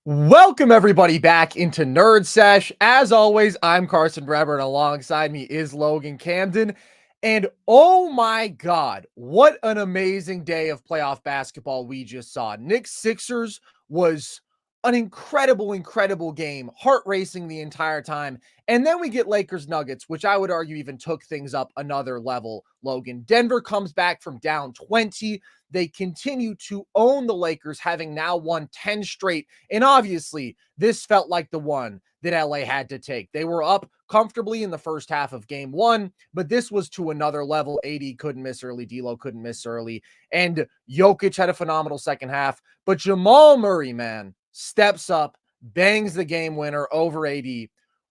Welcome everybody back into Nerd Sesh. As always, I'm Carson Breber, and alongside me is Logan Camden. And oh my God, what an amazing day of playoff basketball we just saw. Knicks Sixers was an incredible game, heart racing the entire time. And then we get Lakers Nuggets, which I would argue even took things up another level, Logan. Denver comes back from down 20. They continue to own the Lakers, having now won 10 straight. And obviously, this felt like the one that LA had to take. They were up comfortably in the first half of game one, but this was to another level. AD couldn't miss early. D'Lo couldn't miss early. And Jokic had a phenomenal second half. But Jamal Murray, man, steps up, bangs the game winner over AD.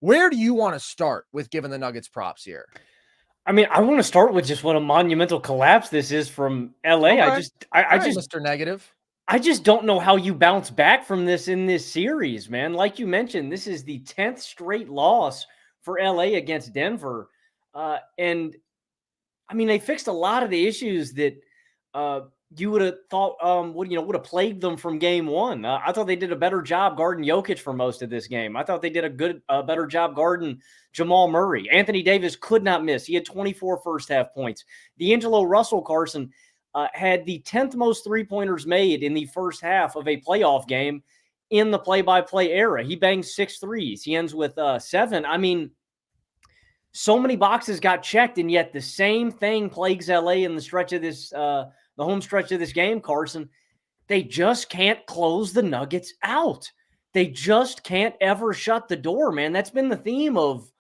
Where do you want to start with giving the Nuggets props here? I mean, I want to start with just what a monumental collapse this is from LA. Okay. I just, Mr. Negative. I just don't know how you bounce back from this in this series, man. Like you mentioned, this is the 10th straight loss for LA against Denver. And I mean, they fixed a lot of the issues that you would have thought would have plagued them from game one. I thought they did a better job guarding Jokic for most of this game. I thought they did a better job guarding Jamal Murray. Anthony Davis could not miss. He had 24 first half points. D'Angelo Russell, Carson, had the 10th most three-pointers made in the first half of a playoff game in the play-by-play era. He banged 6 threes. He ends with 7. I mean, so many boxes got checked, and yet the same thing plagues LA in the stretch of this the home stretch of this game, Carson. They just can't close the Nuggets out. They just can't ever shut the door, man. That's been the theme of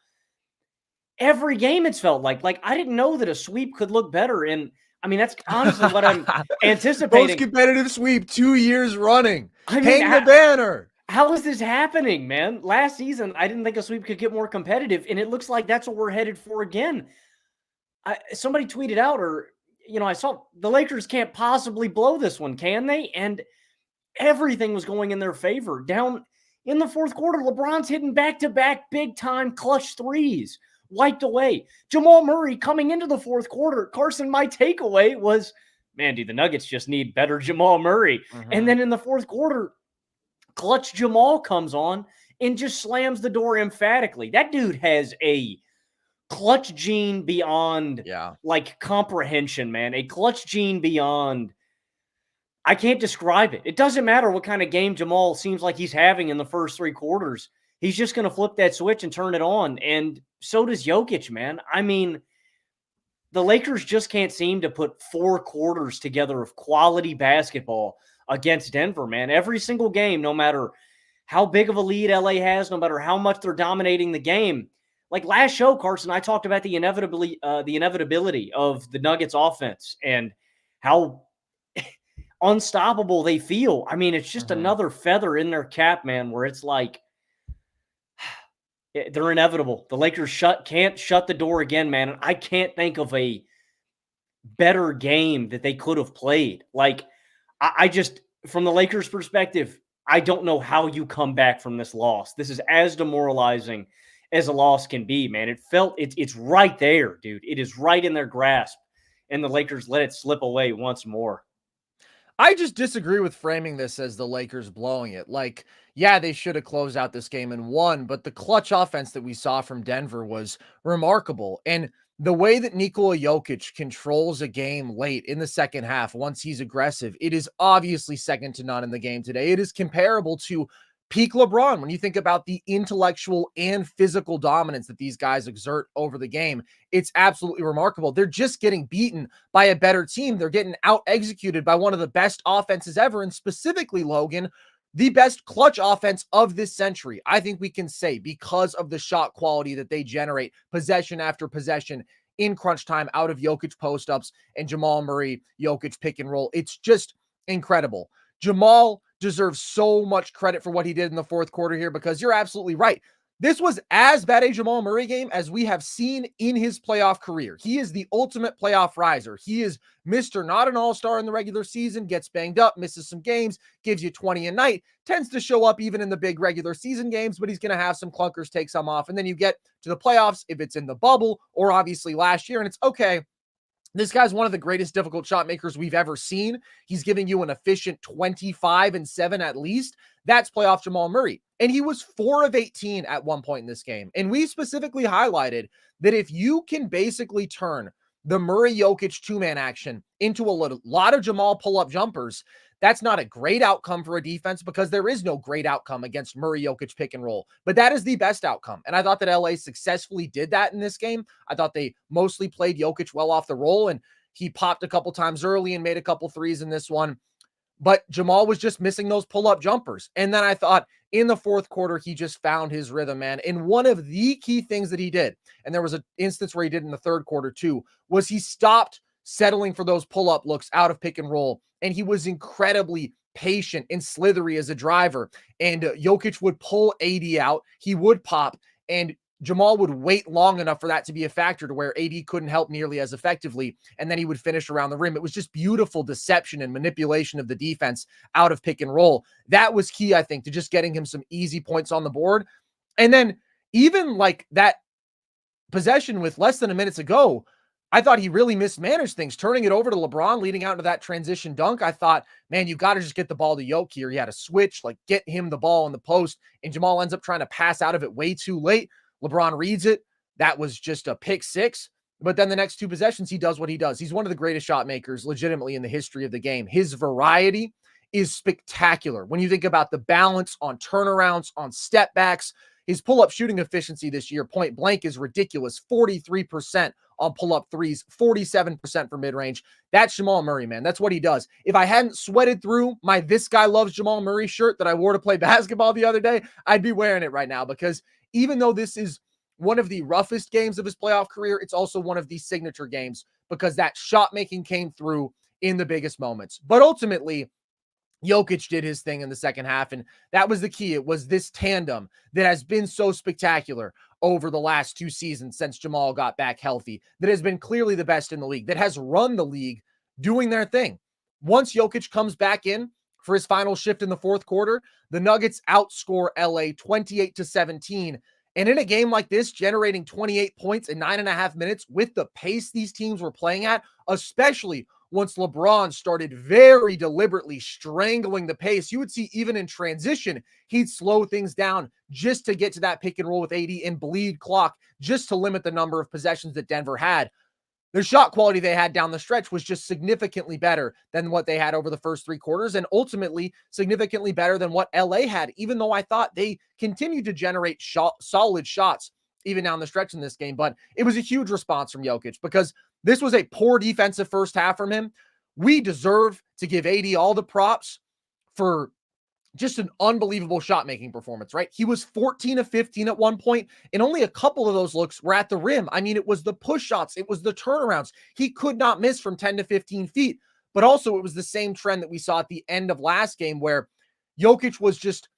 every game, it's felt like. Like, I didn't know that a sweep could look better. And, I mean, that's honestly what I'm anticipating. Most competitive sweep 2 years running. Hang the banner. How is this happening, man? Last season, I didn't think a sweep could get more competitive, and it looks like that's what we're headed for again. Somebody tweeted out, or I saw the Lakers can't possibly blow this one, can they? And everything was going in their favor. Down in the fourth quarter, LeBron's hitting back-to-back big-time clutch threes, wiped away. Jamal Murray coming into the fourth quarter. Carson, my takeaway was, man, dude, the Nuggets just need better Jamal Murray. Mm-hmm. And then in the fourth quarter, clutch Jamal comes on and just slams the door emphatically. That dude has a clutch gene beyond like comprehension, man. A clutch gene beyond, I can't describe it. It doesn't matter what kind of game Jamal seems like he's having in the first three quarters. He's just going to flip that switch and turn it on. And so does Jokic, man. I mean, the Lakers just can't seem to put 4 quarters together of quality basketball against Denver, man. Every single game, no matter how big of a lead LA has, no matter how much they're dominating the game. Like last show, Carson, I talked about the inevitability of the Nuggets offense and how unstoppable they feel. I mean, it's just another feather in their cap, man, where it's like they're inevitable. The Lakers can't shut the door again, man. And I can't think of a better game that they could have played. Like, I just, from the Lakers' perspective, I don't know how you come back from this loss. This is as demoralizing as a loss can be, man. It's right there, dude. It is right in their grasp, and the Lakers let it slip away once more. I just disagree with framing this as the Lakers blowing it. Like, yeah, they should have closed out this game and won, but the clutch offense that we saw from Denver was remarkable. And the way that Nikola Jokic controls a game late in the second half, once he's aggressive, it is obviously second to none in the game today. It is comparable to peak LeBron when you think about the intellectual and physical dominance that these guys exert over the game. It's absolutely remarkable. They're just getting beaten by a better team. They're getting out-executed by one of the best offenses ever, and specifically, Logan, the best clutch offense of this century. I think we can say, because of the shot quality that they generate possession after possession in crunch time out of Jokic post-ups and Jamal Murray, Jokic pick and roll. It's just incredible. Jamal deserves so much credit for what he did in the fourth quarter here, because you're absolutely right. This was as bad a Jamal Murray game as we have seen in his playoff career. He is the ultimate playoff riser. He is Mr. Not an all-star in the regular season, gets banged up, misses some games, gives you 20 a night, tends to show up even in the big regular season games, but he's going to have some clunkers, take some off. And then you get to the playoffs, if it's in the bubble or obviously last year, and it's okay. This guy's one of the greatest difficult shot makers we've ever seen. He's giving you an efficient 25 and 7 at least. That's playoff Jamal Murray. And he was 4 of 18 at one point in this game. And we specifically highlighted that if you can basically turn the Murray Jokic two-man action into a lot of Jamal pull-up jumpers, that's not a great outcome for a defense because there is no great outcome against Murray Jokic pick and roll. But that is the best outcome. And I thought that LA successfully did that in this game. I thought they mostly played Jokic well off the roll, and he popped a couple times early and made a couple threes in this one. But Jamal was just missing those pull-up jumpers. And then I thought in the fourth quarter, he just found his rhythm, man. And one of the key things that he did, and there was an instance where he did in the third quarter too, was he stopped settling for those pull-up looks out of pick and roll. And he was incredibly patient and slithery as a driver. And Jokic would pull AD out. He would pop. And Jamal would wait long enough for that to be a factor to where AD couldn't help nearly as effectively, and then he would finish around the rim. It was just beautiful deception and manipulation of the defense out of pick and roll. That was key, I think, to just getting him some easy points on the board. And then even like that possession with less than a minute to go, I thought he really mismanaged things, turning it over to LeBron, leading out into that transition dunk. I thought, man, you got to just get the ball to Jokic here. He had a switch, like get him the ball in the post, and Jamal ends up trying to pass out of it way too late. LeBron reads it. That was just a pick six. But then the next two possessions, he does what he does. He's one of the greatest shot makers legitimately in the history of the game. His variety is spectacular. When you think about the balance on turnarounds, on step backs, his pull-up shooting efficiency this year, point blank, is ridiculous. 43% on pull-up threes, 47% for mid-range. That's Jamal Murray, man. That's what he does. If I hadn't sweated through my "This Guy Loves Jamal Murray" shirt that I wore to play basketball the other day, I'd be wearing it right now, because even though this is one of the roughest games of his playoff career, it's also one of the signature games because that shot making came through in the biggest moments. But ultimately, Jokic did his thing in the second half, and that was the key. It was this tandem that has been so spectacular over the last two seasons since Jamal got back healthy, that has been clearly the best in the league, that has run the league doing their thing. Once Jokic comes back in for his final shift in the fourth quarter, the Nuggets outscore LA 28-17. And in a game like this, generating 28 points in 9.5 minutes with the pace these teams were playing at, especially once LeBron started very deliberately strangling the pace, you would see even in transition, he'd slow things down just to get to that pick and roll with AD and bleed clock just to limit the number of possessions that Denver had. The shot quality they had down the stretch was just significantly better than what they had over the first three quarters, and ultimately significantly better than what LA had, even though I thought they continued to generate solid shots even down the stretch in this game. But it was a huge response from Jokic because this was a poor defensive first half from him. We deserve to give AD all the props for just an unbelievable shot-making performance, right? He was 14 of 15 at one point, and only a couple of those looks were at the rim. I mean, it was the push shots. It was the turnarounds. He could not miss from 10 to 15 feet. But also, it was the same trend that we saw at the end of last game where Jokic was just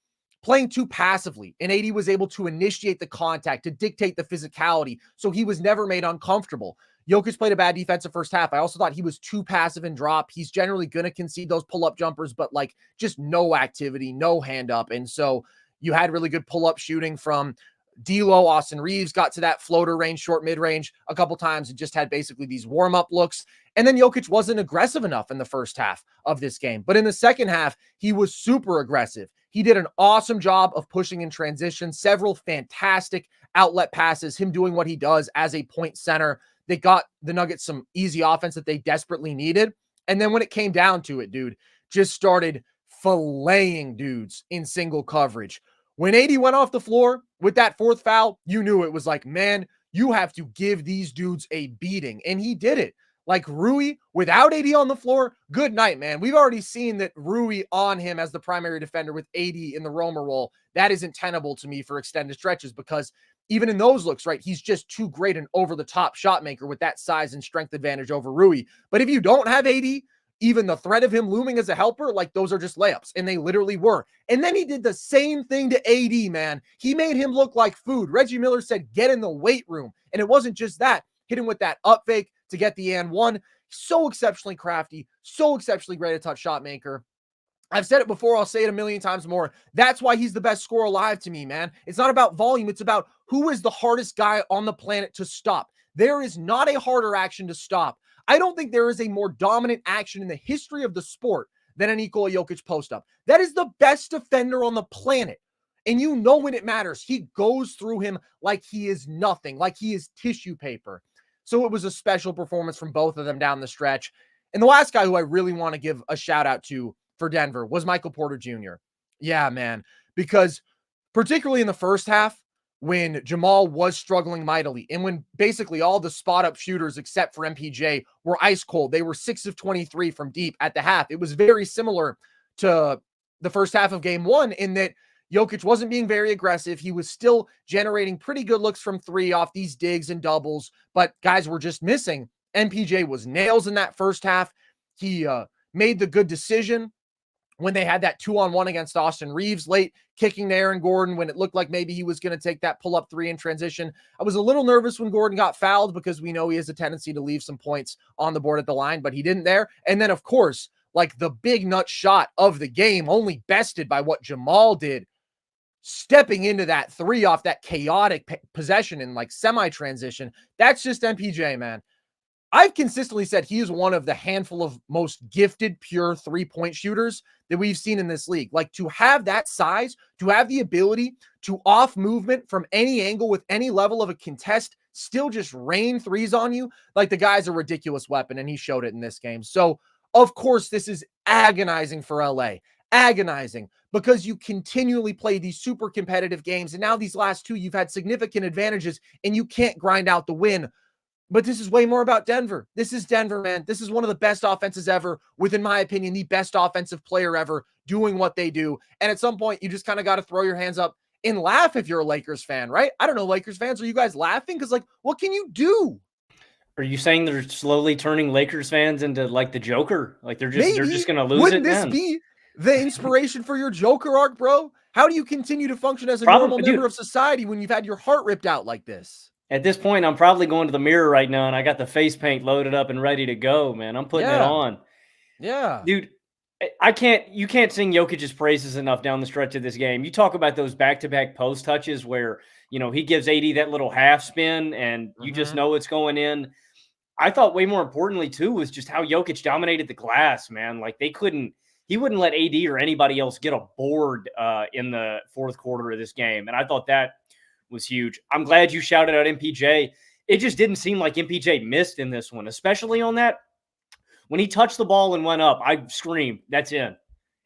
playing too passively, and AD was able to initiate the contact, to dictate the physicality, so he was never made uncomfortable. Jokic played a bad defensive first half. I also thought he was too passive in drop. He's generally going to concede those pull-up jumpers, but like just no activity, no hand up. And so you had really good pull-up shooting from D'Lo. Austin Reeves got to that floater range, short mid-range a couple times and just had basically these warm-up looks. And then Jokic wasn't aggressive enough in the first half of this game. But in the second half, he was super aggressive. He did an awesome job of pushing in transition, several fantastic outlet passes, him doing what he does as a point center. They got the Nuggets some easy offense that they desperately needed. And then when it came down to it, dude, just started filleting dudes in single coverage. When AD went off the floor with that fourth foul, you knew it was like, man, you have to give these dudes a beating. And he did it. Like Rui, without AD on the floor, good night, man. We've already seen that Rui on him as the primary defender with AD in the roamer role. That isn't tenable to me for extended stretches because even in those looks, right, he's just too great an over-the-top shot maker with that size and strength advantage over Rui. But if you don't have AD, even the threat of him looming as a helper, like those are just layups, and they literally were. And then he did the same thing to AD, man. He made him look like food. Reggie Miller said, get in the weight room. And it wasn't just that. Hit him with that up fake to get the and one. So exceptionally crafty, so exceptionally great a touch shot maker. I've said it before, I'll say it a million times more. That's why he's the best scorer alive to me, man. It's not about volume. It's about who is the hardest guy on the planet to stop. There is not a harder action to stop. I don't think there is a more dominant action in the history of the sport than a Nikola Jokic post-up. That is the best defender on the planet. And you know when it matters, he goes through him like he is nothing, like he is tissue paper. So it was a special performance from both of them down the stretch. And the last guy who I really want to give a shout out to for Denver was Michael Porter Jr. Yeah, man, because particularly in the first half, when Jamal was struggling mightily and when basically all the spot up shooters except for MPJ were ice cold. They were 6 of 23 from deep at the half. It was very similar to the first half of game one in that Jokic wasn't being very aggressive. He was still generating pretty good looks from three off these digs and doubles, but guys were just missing. MPJ was nails in that first half. He made the good decision when they had that 2-on-1 against Austin Reeves late, kicking to Aaron Gordon when it looked like maybe he was going to take that pull-up three in transition. I was a little nervous when Gordon got fouled because we know he has a tendency to leave some points on the board at the line, but he didn't there. And then, of course, like the big nut shot of the game, only bested by what Jamal did, stepping into that three off that chaotic possession in like semi-transition. That's just MPJ, man. I've consistently said he is one of the handful of most gifted pure three-point shooters that we've seen in this league. Like to have that size, to have the ability to off movement from any angle with any level of a contest, still just rain threes on you. Like the guy's a ridiculous weapon, and he showed it in this game. So of course, this is agonizing for LA. Agonizing because you continually play these super competitive games. And now these last two, you've had significant advantages and you can't grind out the win. But this is way more about Denver. This is Denver, man. This is one of the best offenses ever, with, in my opinion, the best offensive player ever doing what they do. And at some point, you just kind of got to throw your hands up and laugh if you're a Lakers fan, right? I don't know, Lakers fans, are you guys laughing? Because, like, what can you do? Are you saying they're slowly turning Lakers fans into, like, the Joker? Like, they're Maybe. just going to lose Wouldn't it? this be the inspiration for your Joker arc, bro? How do you continue to function as a normal member of society when you've had your heart ripped out like this? At this point, I'm probably going to the mirror right now, and I got the face paint loaded up and ready to go, man. I'm putting it on. Yeah. Dude, you can't sing Jokic's praises enough down the stretch of this game. You talk about those back-to-back post touches where, you know, he gives AD that little half spin, and you just know it's going in. I thought way more importantly, too, was just how Jokic dominated the glass, man. Like, he wouldn't let AD or anybody else get a board in the fourth quarter of this game. And I thought that was huge. I'm glad you shouted out MPJ. It just didn't seem like MPJ missed in this one, especially on that. When he touched the ball and went up, I screamed, that's in.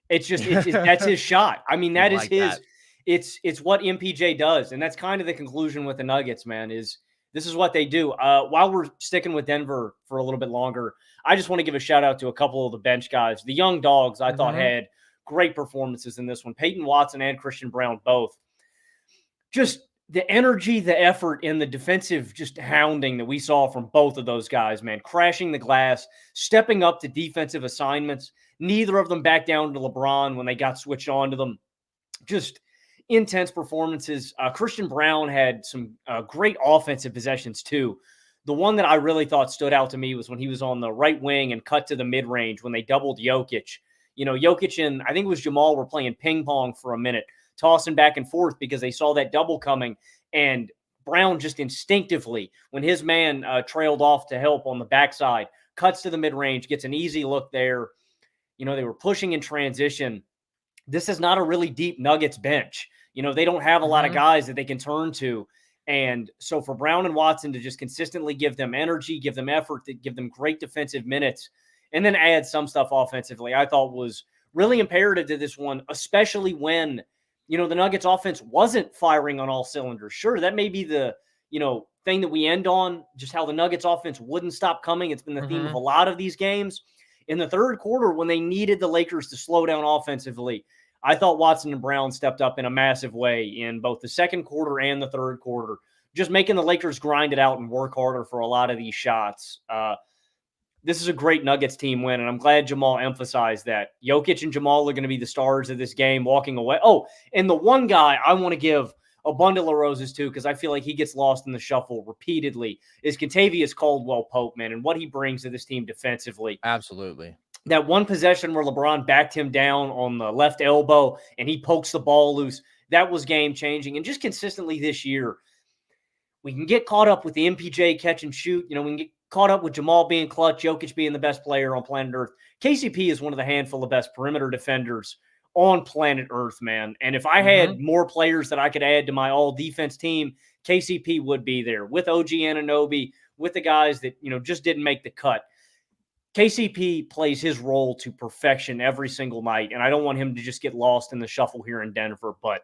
It's that's his shot. I mean, that is his. That. It's what MPJ does. And that's kind of the conclusion with the Nuggets, man, is this is what they do. While we're sticking with Denver for a little bit longer, I just want to give a shout out to a couple of the bench guys. The young dogs I thought had great performances in this one. Peyton Watson and Christian Brown both. Just the energy, the effort, and the defensive just hounding that we saw from both of those guys, man, crashing the glass, stepping up to defensive assignments. Neither of them backed down to LeBron when they got switched on to them. Just intense performances. Christian Brown had some great offensive possessions too. The one that I really thought stood out to me was when he was on the right wing and cut to the mid-range when they doubled Jokic. You know, Jokic and I think it was Jamal were playing ping pong for a minute, tossing back and forth because they saw that double coming. And Brown just instinctively, when his man trailed off to help on the backside, cuts to the mid-range, gets an easy look there. You know, they were pushing in transition. This is not a really deep Nuggets bench. You know, they don't have a lot of guys that they can turn to. And so for Brown and Watson to just consistently give them energy, give them effort, to give them great defensive minutes, and then add some stuff offensively, I thought was really imperative to this one, especially when, you know, the Nuggets offense wasn't firing on all cylinders. Sure, that may be the, you know, thing that we end on, just how the Nuggets offense wouldn't stop coming. It's been the theme of a lot of these games. In the third quarter, when they needed the Lakers to slow down offensively, I thought Watson and Brown stepped up in a massive way in both the second quarter and the third quarter, just making the Lakers grind it out and work harder for a lot of these shots. This is a great Nuggets team win, and I'm glad Jamal emphasized that. Jokic and Jamal are going to be the stars of this game walking away. Oh, and the one guy I want to give a bundle of roses to, because I feel like he gets lost in the shuffle repeatedly, is Kentavious Caldwell-Pope, man, and what he brings to this team defensively. Absolutely. That one possession where LeBron backed him down on the left elbow and he pokes the ball loose, that was game-changing. And just consistently this year, we can get caught up with the MPJ catch and shoot. You know, we can get caught up with Jamal being clutch, Jokic being the best player on planet Earth. KCP is one of the handful of best perimeter defenders on planet Earth, man. And if I had more players that I could add to my all defense team, KCP would be there with OG Anunoby, with the guys that, just didn't make the cut. KCP plays his role to perfection every single night, and I don't want him to just get lost in the shuffle here in Denver. But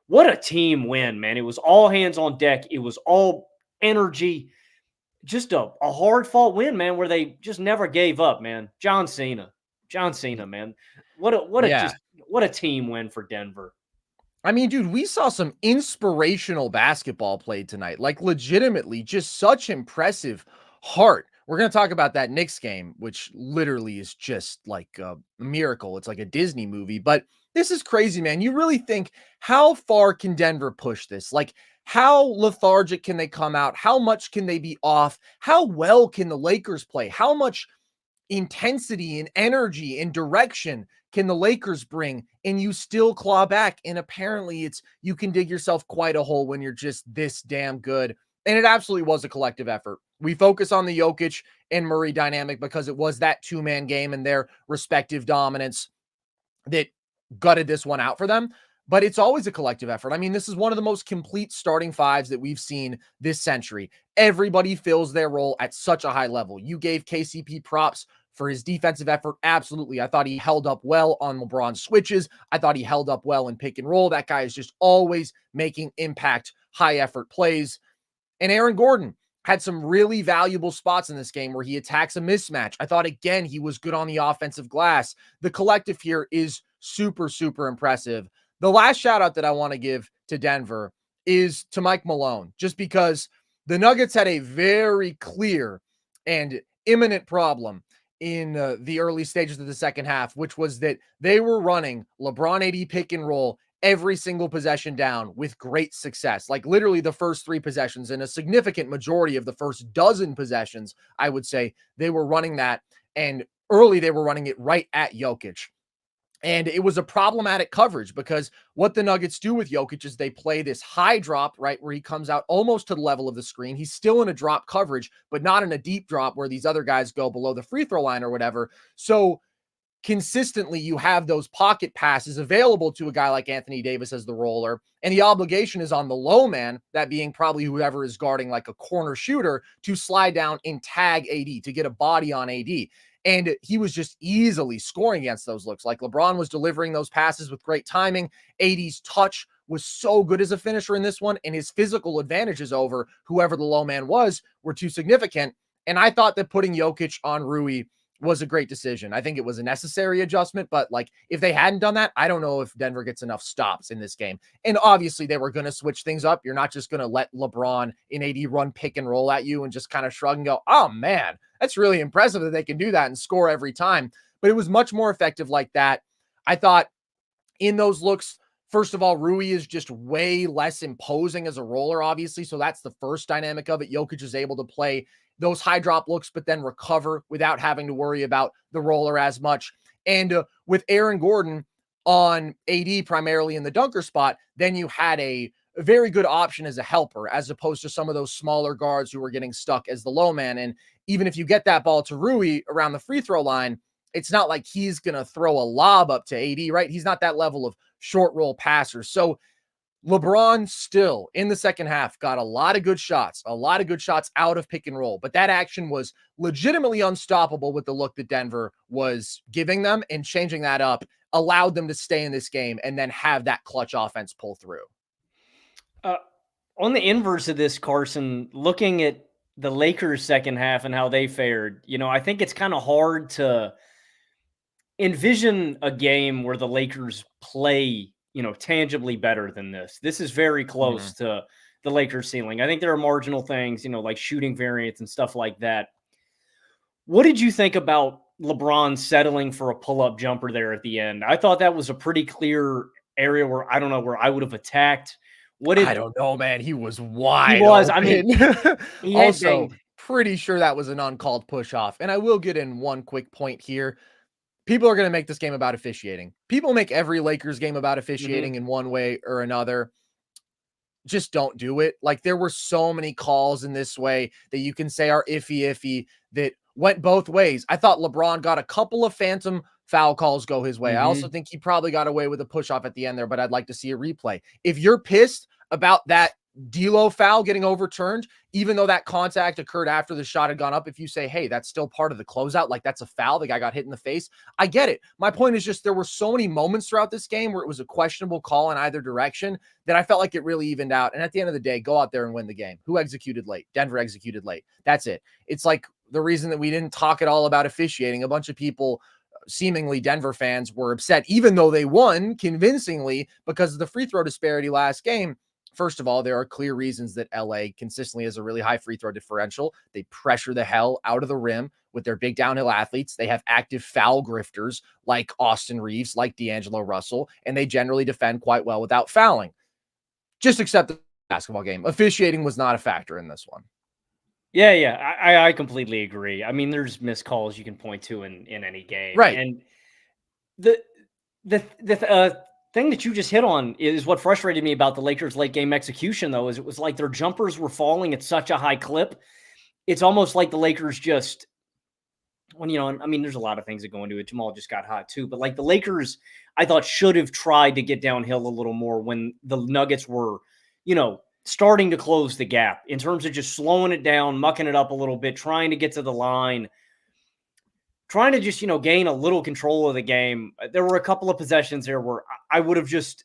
what a team win, man. It was all hands on deck. It was all energy. Just a hard-fought win, man, where they just never gave up, man. John Cena, man. What a team win for Denver. I mean, dude, we saw some inspirational basketball played tonight. Like, legitimately, just such impressive heart. We're going to talk about that Knicks game, which literally is just like a miracle. It's like a Disney movie, but this is crazy, man. You really think, how far can Denver push this? Like, how lethargic can they come out? How much can they be off? How well can the Lakers play? How much intensity and energy and direction can the Lakers bring, and you still claw back? And apparently you can dig yourself quite a hole when you're just this damn good. And it absolutely was a collective effort. We focus on the Jokic and Murray dynamic because it was that two-man game and their respective dominance that gutted this one out for them. But it's always a collective effort. I mean, this is one of the most complete starting fives that we've seen this century. Everybody fills their role at such a high level. You gave KCP props for his defensive effort. Absolutely. I thought he held up well on LeBron switches. I thought he held up well in pick and roll. That guy is just always making impact, high effort plays. And Aaron Gordon had some really valuable spots in this game where he attacks a mismatch. I thought, again, he was good on the offensive glass. The collective here is super, super impressive. The last shout out that I want to give to Denver is to Mike Malone, just because the Nuggets had a very clear and imminent problem in the early stages of the second half, which was that they were running LeBron AD pick and roll every single possession down with great success. Like, literally the first 3 possessions and a significant majority of the first dozen possessions, I would say, they were running that. And early they were running it right at Jokic. And it was a problematic coverage because what the Nuggets do with Jokic is they play this high drop, right, where he comes out almost to the level of the screen. He's still in a drop coverage, but not in a deep drop where these other guys go below the free throw line or whatever. So consistently you have those pocket passes available to a guy like Anthony Davis as the roller, and the obligation is on the low man, that being probably whoever is guarding like a corner shooter, to slide down and tag AD, to get a body on AD. And he was just easily scoring against those looks. Like, LeBron was delivering those passes with great timing. AD's touch was so good as a finisher in this one, and his physical advantages over whoever the low man was were too significant. And I thought that putting Jokic on Rui was a great decision. I think it was a necessary adjustment, but like, if they hadn't done that, I don't know if Denver gets enough stops in this game. And obviously they were going to switch things up. You're not just going to let LeBron and AD run pick and roll at you and just kind of shrug and go, oh man, that's really impressive that they can do that and score every time. But it was much more effective like that. I thought in those looks, first of all, Rui is just way less imposing as a roller, obviously. So that's the first dynamic of it. Jokic is able to play those high drop looks, but then recover without having to worry about the roller as much. And with Aaron Gordon on AD primarily in the dunker spot, then you had a very good option as a helper, as opposed to some of those smaller guards who were getting stuck as the low man. And even if you get that ball to Rui around the free throw line, it's not like he's going to throw a lob up to AD, right? He's not that level of short roll passer. So LeBron still in the second half got a lot of good shots out of pick and roll, but that action was legitimately unstoppable with the look that Denver was giving them, and changing that up allowed them to stay in this game and then have that clutch offense pull through. On the inverse of this, Carson, looking at the Lakers second half and how they fared, I think it's kind of hard to envision a game where the Lakers play tangibly better than this. This is very close to the Lakers ceiling. I think there are marginal things, like shooting variance and stuff like that. What did you think about LeBron settling for a pull-up jumper there at the end? I thought that was a pretty clear area where I would have attacked. I don't know, man. He was wide. He was. Open. I mean, also pretty sure that was an uncalled push off. And I will get in one quick point here. People are going to make this game about officiating. People make every Lakers game about officiating in one way or another. just don't do it. Like, there were so many calls in this way that you can say are iffy that went both ways. I thought LeBron got a couple of phantom foul calls go his way. I also think he probably got away with a push off at the end there, but I'd like to see a replay. If you're pissed about that D'Lo foul getting overturned, even though that contact occurred after the shot had gone up, if you say, hey, that's still part of the closeout, like that's a foul, the guy got hit in the face, I get it. My point is just there were so many moments throughout this game where it was a questionable call in either direction that I felt like it really evened out. And at the end of the day, go out there and win the game. Who executed late? Denver executed late. That's it. It's like the reason that we didn't talk at all about officiating. A bunch of people, seemingly Denver fans, were upset, even though they won convincingly because of the free throw disparity last game. First of all, there are clear reasons that LA consistently has a really high free throw differential. They pressure the hell out of the rim with their big downhill athletes. They have active foul grifters like Austin Reeves, like D'Angelo Russell, and they generally defend quite well without fouling. Just accept the basketball game. Officiating was not a factor in this one. Yeah. I completely agree. I mean, there's missed calls you can point to in any game. Right. And the thing that you just hit on is what frustrated me about the Lakers' late game execution, though, is it was like their jumpers were falling at such a high clip. It's almost like the Lakers just, when, I mean, there's a lot of things that go into it. Jamal just got hot too, but like the Lakers, I thought should have tried to get downhill a little more when the Nuggets were, starting to close the gap in terms of just slowing it down, mucking it up a little bit, trying to get to the line, trying to just, gain a little control of the game. There were a couple of possessions there where I would have just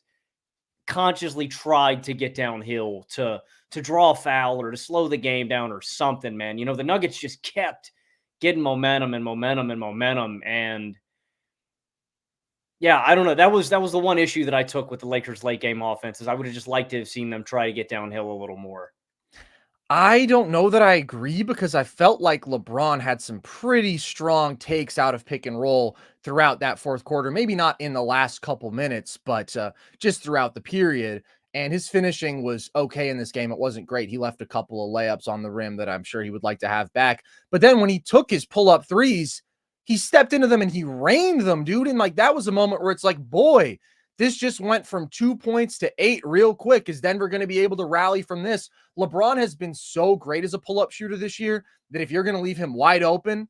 consciously tried to get downhill to draw a foul or to slow the game down or something, man. The Nuggets just kept getting momentum. And yeah, I don't know. That was the one issue that I took with the Lakers' late game offenses. I would have just liked to have seen them try to get downhill a little more. I don't know that I agree because I felt like LeBron had some pretty strong takes out of pick and roll throughout that fourth quarter. Maybe not in the last couple minutes, but just throughout the period. And his finishing was okay in this game. It wasn't great. He left a couple of layups on the rim that I'm sure he would like to have back. But then when he took his pull-up threes, he stepped into them and he rained them, dude. And like that was a moment where it's like, boy, this just went from 2 points to 8 real quick. Is Denver going to be able to rally from this? LeBron has been so great as a pull-up shooter this year that if you're going to leave him wide open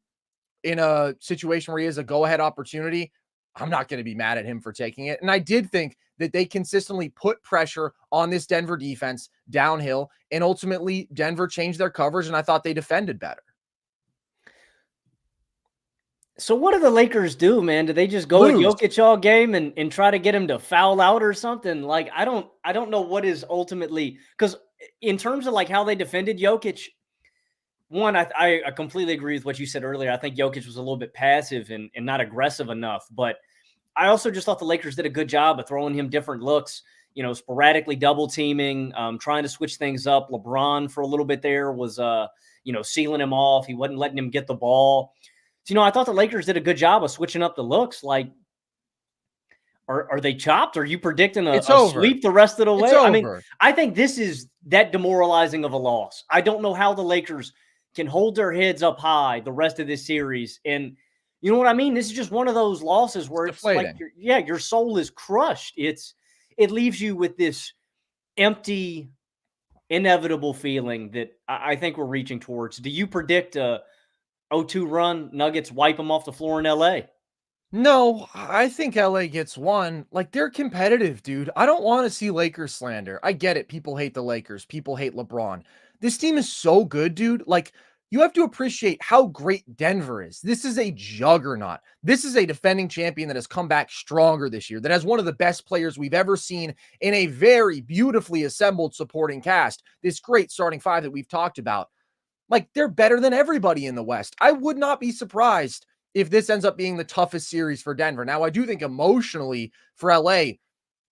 in a situation where he has a go-ahead opportunity, I'm not going to be mad at him for taking it. And I did think that they consistently put pressure on this Denver defense downhill, and ultimately Denver changed their coverage, and I thought they defended better. So what do the Lakers do, man? Do they just go with Jokic all game and try to get him to foul out or something? Like, I don't know what is ultimately, because in terms of like how they defended Jokic, one, I completely agree with what you said earlier. I think Jokic was a little bit passive and not aggressive enough, but I also just thought the Lakers did a good job of throwing him different looks, sporadically double teaming, trying to switch things up. LeBron for a little bit there was, sealing him off. He wasn't letting him get the ball. So, I thought the Lakers did a good job of switching up the looks. Like, are they chopped? Are you predicting a sweep the rest of the way? I mean, I think this is that demoralizing of a loss. I don't know how the Lakers can hold their heads up high the rest of this series. And you know what I mean? This is just one of those losses where it's like, your soul is crushed. It leaves you with this empty, inevitable feeling that I think we're reaching towards. Do you predict a 0-2 run, Nuggets wipe them off the floor in LA? No, I think LA gets one. Like, they're competitive, dude. I don't want to see Lakers slander. I get it. People hate the Lakers. People hate LeBron. This team is so good, dude. Like, you have to appreciate how great Denver is. This is a juggernaut. This is a defending champion that has come back stronger this year, that has one of the best players we've ever seen in a very beautifully assembled supporting cast. This great starting five that we've talked about. Like, they're better than everybody in the West. I would not be surprised if this ends up being the toughest series for Denver. Now, I do think emotionally for LA,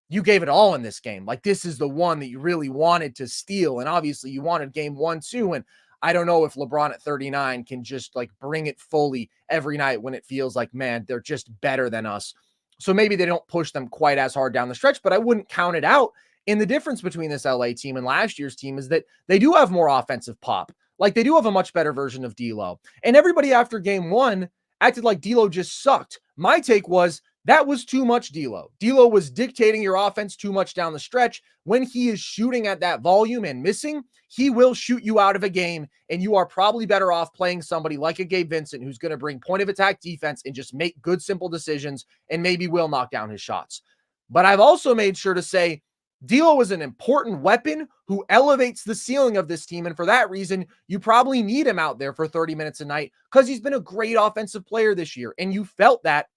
you gave it all in this game. Like, this is the one that you really wanted to steal. And obviously you wanted game 1, 2. And I don't know if LeBron at 39 can just like bring it fully every night when it feels like, man, they're just better than us. So maybe they don't push them quite as hard down the stretch, but I wouldn't count it out. And the difference between this LA team and last year's team is that they do have more offensive pop. Like, they do have a much better version of D'Lo. And everybody after game 1 acted like D'Lo just sucked. My take was That was too much D'Lo. D'Lo was dictating your offense too much down the stretch. When he is shooting at that volume and missing, he will shoot you out of a game, and you are probably better off playing somebody like a Gabe Vincent who's going to bring point of attack defense and just make good, simple decisions and maybe will knock down his shots. But I've also made sure to say D'Lo is an important weapon who elevates the ceiling of this team, and for that reason, you probably need him out there for 30 minutes a night because he's been a great offensive player this year, and you felt that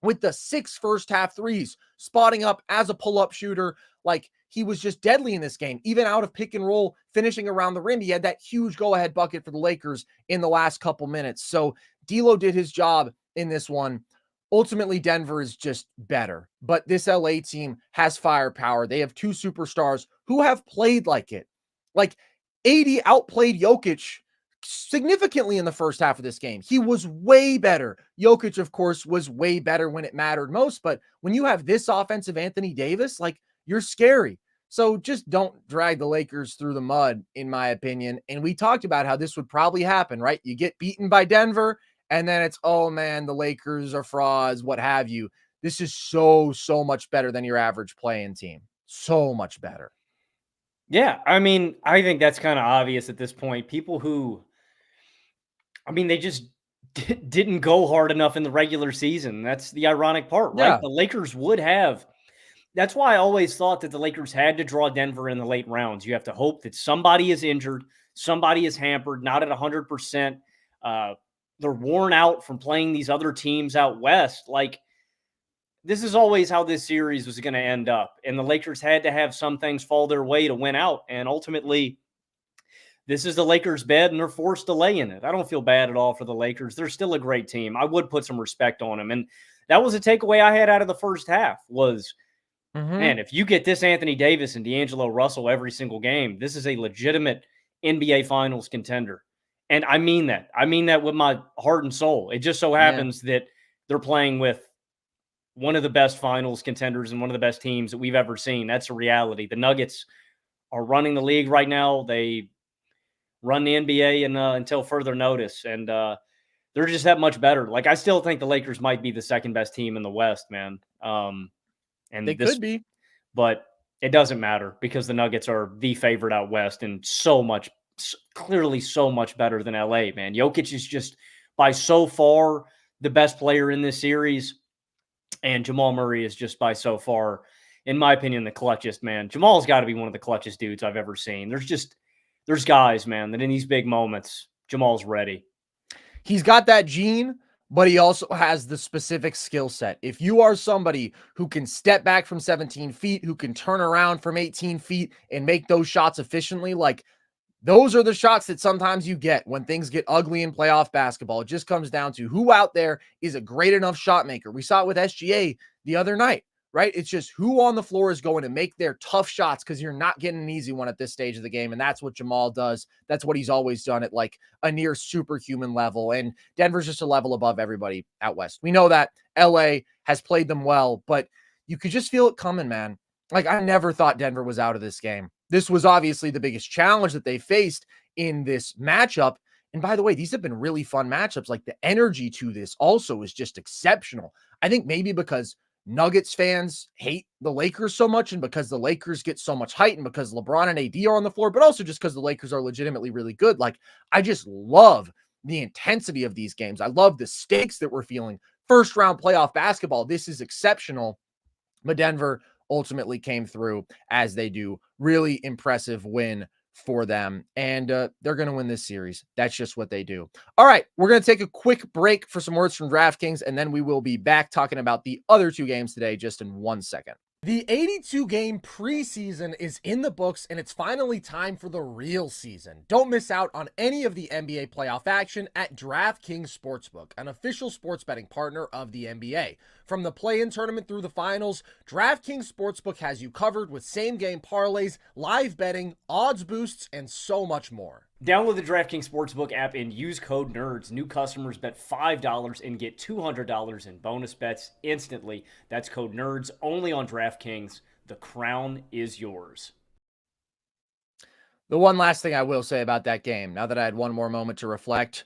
with the 6 first half threes, spotting up as a pull-up shooter. Like, he was just deadly in this game, even out of pick and roll, finishing around the rim. He had that huge go-ahead bucket for the Lakers in the last couple minutes. So D'Lo did his job in this one. Ultimately, Denver is just better, but this LA team has firepower. They have 2 superstars who have played like it. Like, AD outplayed Jokic significantly in the first half of this game. He was way better. Jokic, of course, was way better when it mattered most, but when you have this offensive Anthony Davis, like, you're scary. So just don't drag the Lakers through the mud, in my opinion. And we talked about how this would probably happen, right? You get beaten by Denver, and then it's, oh man, the Lakers are frauds, what have you. This is so much better than your average playing team. So much better. Yeah, I mean, I think that's kind of obvious at this point. People who, I mean, they just didn't go hard enough in the regular season. That's the ironic part, right? Yeah. The Lakers would have. That's why I always thought that the Lakers had to draw Denver in the late rounds. You have to hope that somebody is injured, somebody is hampered, not at 100%. They're worn out from playing these other teams out west. Like, this is always how this series was going to end up. And the Lakers had to have some things fall their way to win out. And ultimately, this is the Lakers' bed, and they're forced to lay in it. I don't feel bad at all for the Lakers. They're still a great team. I would put some respect on them. And that was a takeaway I had out of the first half was, man, if you get this Anthony Davis and D'Angelo Russell every single game, this is a legitimate NBA Finals contender. And I mean that. I mean that with my heart and soul. It just so happens that they're playing with one of the best Finals contenders and one of the best teams that we've ever seen. That's a reality. The Nuggets are running the league right now. They run the NBA until further notice, and they're just that much better. Like, I still think the Lakers might be the second best team in the West, man. And They could be. But it doesn't matter because the Nuggets are the favorite out West and clearly so much better than LA, man. Jokic is just by so far the best player in this series, and Jamal Murray is just by so far, in my opinion, the clutchest, man. Jamal's got to be one of the clutchest dudes I've ever seen. There's guys, man, that in these big moments, Jamal's ready. He's got that gene, but he also has the specific skill set. If you are somebody who can step back from 17 feet, who can turn around from 18 feet and make those shots efficiently, like, those are the shots that sometimes you get when things get ugly in playoff basketball. It just comes down to who out there is a great enough shot maker. We saw it with SGA the other night, right? It's just who on the floor is going to make their tough shots, because you're not getting an easy one at this stage of the game. And that's what Jamal does. That's what he's always done at like a near superhuman level. And Denver's just a level above everybody out West. We know that. LA has played them well, but you could just feel it coming, man. Like, I never thought Denver was out of this game. This was obviously the biggest challenge that they faced in this matchup. And by the way, these have been really fun matchups. Like, the energy to this also is just exceptional. I think maybe because Nuggets fans hate the Lakers so much, and because the Lakers get so much height, and because LeBron and AD are on the floor, but also just because the Lakers are legitimately really good. Like, I just love the intensity of these games. I love the stakes that we're feeling. First round playoff basketball. This is exceptional. But Denver ultimately came through as they do. Really impressive win for them. And they're going to win this series. That's just what they do. All right, we're going to take a quick break for some words from DraftKings, and then we will be back talking about the other 2 games today just in 1 second. The 82-game preseason is in the books, and it's finally time for the real season. Don't miss out on any of the NBA playoff action at DraftKings Sportsbook, an official sports betting partner of the NBA. From the play-in tournament through the finals, DraftKings Sportsbook has you covered with same-game parlays, live betting, odds boosts, and so much more. Download the DraftKings Sportsbook app and use code NERDS. New customers bet $5 and get $200 in bonus bets instantly. That's code NERDS only on DraftKings. The crown is yours. The one last thing I will say about that game, now that I had one more moment to reflect,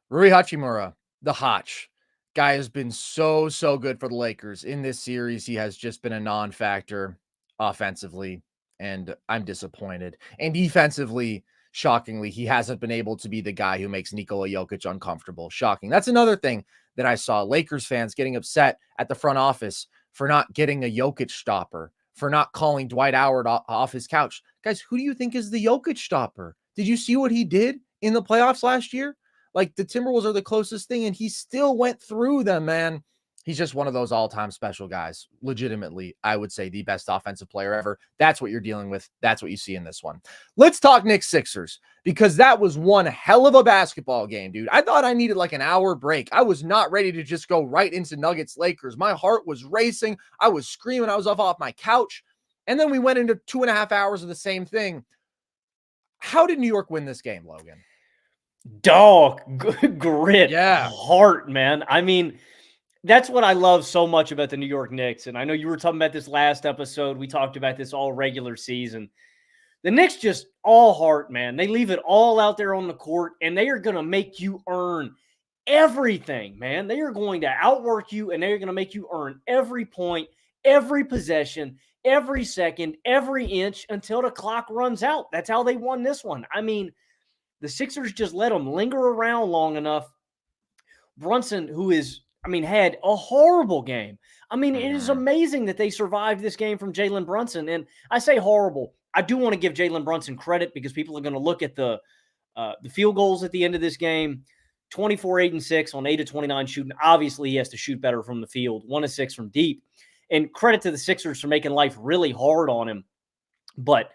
Rui Hachimura, the Hotch, Guy has been so good for the Lakers in this series. He has just been a non-factor offensively, and I'm disappointed. And defensively, shockingly, he hasn't been able to be the guy who makes Nikola Jokic uncomfortable. Shocking. That's another thing that I saw. Lakers fans getting upset at the front office for not getting a Jokic stopper, for not calling Dwight Howard off his couch. Guys, who do you think is the Jokic stopper? Did you see what he did in the playoffs last year? Like, the Timberwolves are the closest thing, and he still went through them, man. He's just one of those all-time special guys. Legitimately, I would say the best offensive player ever. That's what you're dealing with. That's what you see in this one. Let's talk Knicks Sixers, because that was one hell of a basketball game, dude. I thought I needed like an hour break. I was not ready to just go right into Nuggets Lakers. My heart was racing. I was screaming. I was off my couch. And then we went into 2.5 hours of the same thing. How did New York win this game, Logan? Dog, grit, Yeah. heart, man. I mean, that's what I love so much about the New York Knicks. And I know you were talking about this last episode. We talked about this all regular season. The Knicks just all heart, man. They leave it all out there on the court, and they are going to make you earn everything, man. They are going to outwork you, and they are going to make you earn every point, every possession, every second, every inch until the clock runs out. That's how they won this one. I mean, the Sixers just let them linger around long enough. Brunson, who is, had a horrible game. It is amazing that they survived this game from Jalen Brunson. And I say horrible. I do want to give Jalen Brunson credit because people are going to look at the field goals at the end of this game. 24, 8, and 6 on 8 of 29 shooting. Obviously, he has to shoot better from the field. 1 of 6 from deep. And credit to the Sixers for making life really hard on him. But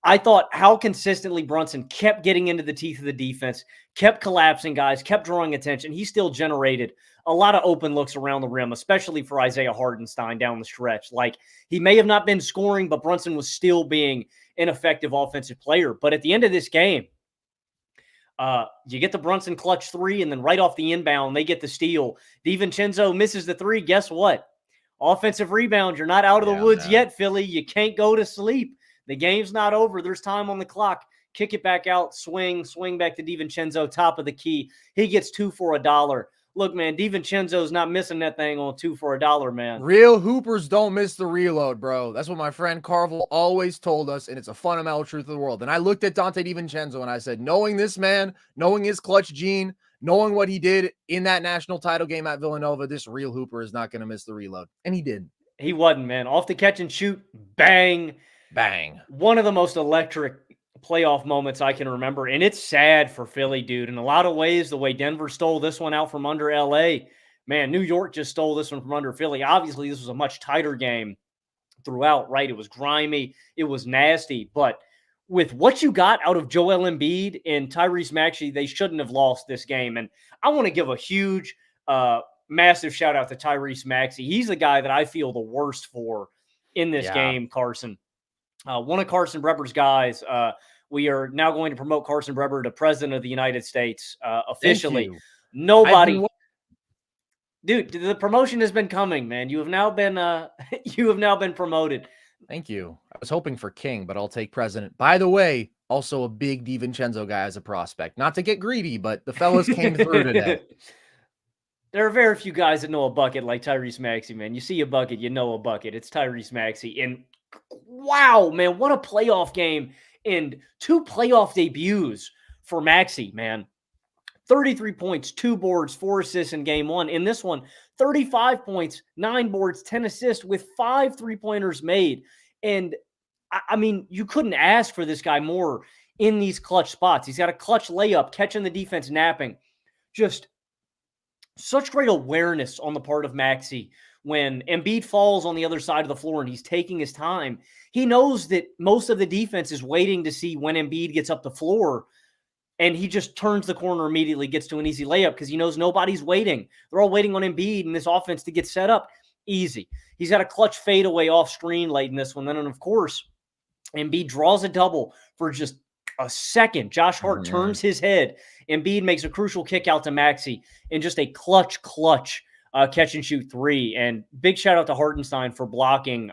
I thought how consistently Brunson kept getting into the teeth of the defense, kept collapsing guys, kept drawing attention. He still generated a lot of open looks around the rim, especially for Isaiah Hartenstein down the stretch. Like, he may have not been scoring, but Brunson was still being an effective offensive player. But at the end of this game, you get the Brunson clutch three, and then right off the inbound, they get the steal. DiVincenzo misses the three. Guess what? Offensive rebound. You're not out of the woods yet, Philly. You can't go to sleep. The game's not over. There's time on the clock. Kick it back out, swing back to DiVincenzo, top of the key. He gets 2 for $1. Look, man, DiVincenzo's not missing that thing on 2 for $1, man. Real hoopers don't miss the reload, bro. That's what my friend Carvel always told us, and it's a fundamental truth of the world. And I looked at Dante DiVincenzo and I said, knowing this man, knowing his clutch gene, knowing what he did in that national title game at Villanova, this real hooper is not going to miss the reload. And he did. He wasn't, man. Off the catch and shoot, bang. Bang. One of the most electric playoff moments I can remember. And it's sad for Philly, dude. In a lot of ways, the way Denver stole this one out from under LA, man, New York just stole this one from under Philly. Obviously, this was a much tighter game throughout, right? It was grimy. It was nasty. But with what you got out of Joel Embiid and Tyrese Maxey, they shouldn't have lost this game. And I want to give a huge, massive shout out to Tyrese Maxey. He's the guy that I feel the worst for in this game, Carson. One of Carson Breber's guys. We are now going to promote Carson Breber to President of the United States officially. Nobody, dude. The promotion has been coming, man. You have now been promoted. Thank you. I was hoping for King, but I'll take President. By the way, also a big DiVincenzo guy as a prospect. Not to get greedy, but the fellas came through today. There are very few guys that know a bucket like Tyrese Maxey, man. You see a bucket, you know a bucket. It's Tyrese Maxey. And wow, man, what a playoff game and 2 playoff debuts for Maxey, man. 33 points, 2 boards, 4 assists in game 1. In this one, 35 points, 9 boards, 10 assists with 5 3-pointers made. And you couldn't ask for this guy more in these clutch spots. He's got a clutch layup, catching the defense napping. Just such great awareness on the part of Maxey. When Embiid falls on the other side of the floor and he's taking his time, he knows that most of the defense is waiting to see when Embiid gets up the floor, and he just turns the corner immediately, gets to an easy layup because he knows nobody's waiting. They're all waiting on Embiid and this offense to get set up. Easy. He's got a clutch fadeaway off screen late in this one. Then, of course, Embiid draws a double for just a second. Josh Hart turns his head. Embiid makes a crucial kick out to Maxey in just a clutch catch and shoot 3. And big shout out to Hartenstein for blocking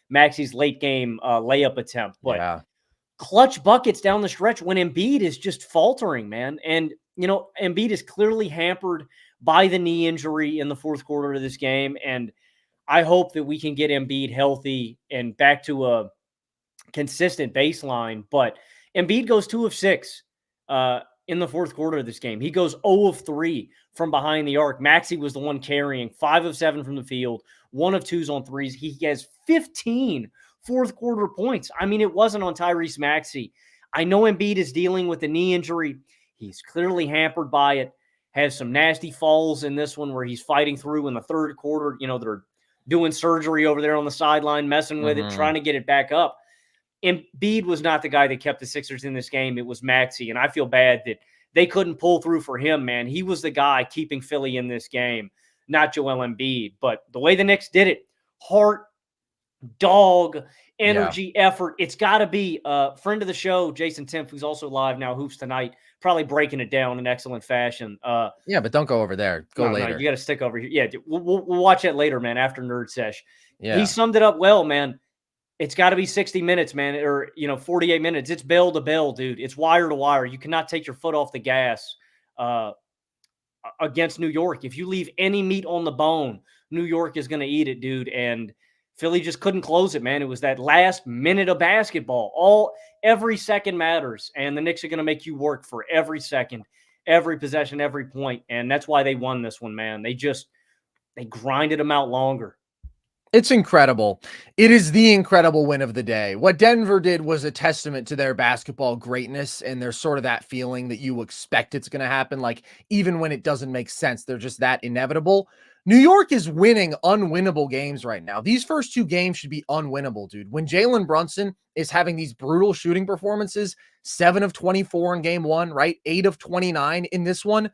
Maxey's late game layup attempt. But clutch buckets down the stretch when Embiid is just faltering, man. And, Embiid is clearly hampered by the knee injury in the fourth quarter of this game. And I hope that we can get Embiid healthy and back to a consistent baseline. But Embiid goes 2 of 6 in the fourth quarter of this game. He goes 0 of 3 from behind the arc. Maxey was the one carrying, 5 of 7 from the field, 1 of 2s on threes. He has 15 fourth quarter points. I mean, it wasn't on Tyrese Maxey. I know Embiid is dealing with a knee injury. He's clearly hampered by it. Has some nasty falls in this one where he's fighting through in the third quarter. You know, they're doing surgery over there on the sideline, messing with it, trying to get it back up. Embiid was not the guy that kept the Sixers in this game. It was Maxey, and I feel bad that they couldn't pull through for him, man. He was the guy keeping Philly in this game, not Joel Embiid. But the way the Knicks did it, heart, dog, energy, effort. It's got to be a friend of the show, Jason Timpf, who's also live now, Hoops Tonight, probably breaking it down in excellent fashion. Yeah, but don't go over there. Go later. No, you got to stick over here. Yeah, we'll watch that later, man, after Nerd Sesh. Yeah. He summed it up well, man. It's got to be 60 minutes, man, or, 48 minutes. It's bell to bell, dude. It's wire to wire. You cannot take your foot off the gas against New York. If you leave any meat on the bone, New York is going to eat it, dude. And Philly just couldn't close it, man. It was that last minute of basketball. Every second matters, and the Knicks are going to make you work for every second, every possession, every point, and that's why they won this one, man. They grinded them out longer. It's incredible. It is the incredible win of the day. What Denver did was a testament to their basketball greatness, and there's sort of that feeling that you expect it's going to happen. Like, even when it doesn't make sense, they're just that inevitable. New York is winning unwinnable games right now. These first 2 games should be unwinnable, dude. When Jalen Brunson is having these brutal shooting performances, 7 of 24 in game 1, right? 8 of 29 in this one.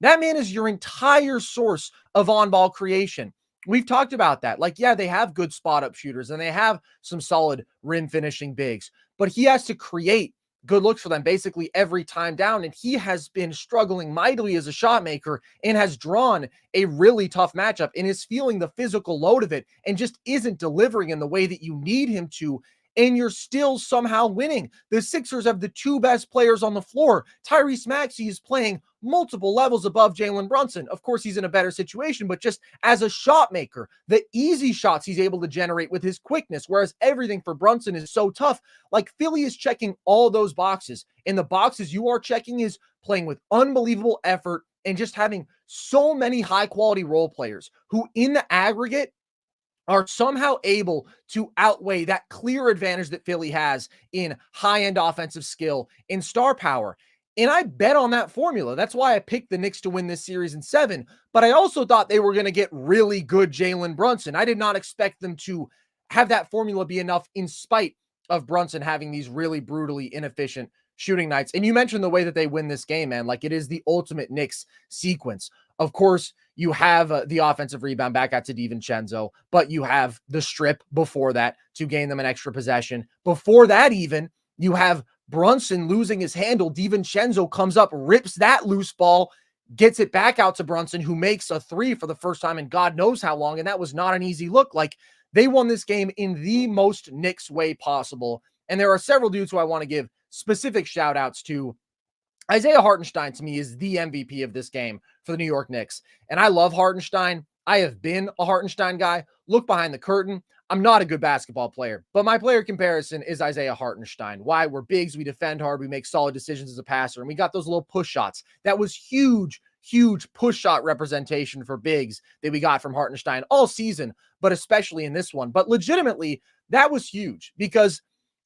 That man is your entire source of on-ball creation. We've talked about that. Like, yeah, they have good spot-up shooters, and they have some solid rim finishing bigs, but he has to create good looks for them basically every time down, and he has been struggling mightily as a shot maker and has drawn a really tough matchup and is feeling the physical load of it and just isn't delivering in the way that you need him to, and you're still somehow winning. The Sixers have the 2 best players on the floor. Tyrese Maxey is playing multiple levels above Jalen Brunson. Of course, he's in a better situation, but just as a shot maker, the easy shots he's able to generate with his quickness, whereas everything for Brunson is so tough. Like, Philly is checking all those boxes, and the boxes you are checking is playing with unbelievable effort and just having so many high-quality role players who, in the aggregate, are somehow able to outweigh that clear advantage that Philly has in high-end offensive skill and star power. And I bet on that formula. That's why I picked the Knicks to win this series in 7. But I also thought they were going to get really good Jalen Brunson. I did not expect them to have that formula be enough in spite of Brunson having these really brutally inefficient shooting nights. And you mentioned the way that they win this game, man. Like, it is the ultimate Knicks sequence. Of course, you have the offensive rebound back out to DiVincenzo, but you have the strip before that to gain them an extra possession. Before that, even, you have Brunson losing his handle. DiVincenzo comes up, rips that loose ball, gets it back out to Brunson, who makes a 3 for the first time in God knows how long, and that was not an easy look. Like, they won this game in the most Knicks way possible, and there are several dudes who I want to give specific shout-outs to. Isaiah Hartenstein, to me, is the MVP of this game for the New York Knicks. And I love Hartenstein. I have been a Hartenstein guy. Look behind the curtain. I'm not a good basketball player, but my player comparison is Isaiah Hartenstein. Why? We're bigs. We defend hard. We make solid decisions as a passer. And we got those little push shots. That was huge push shot representation for bigs that we got from Hartenstein all season, but especially in this one. But legitimately, that was huge because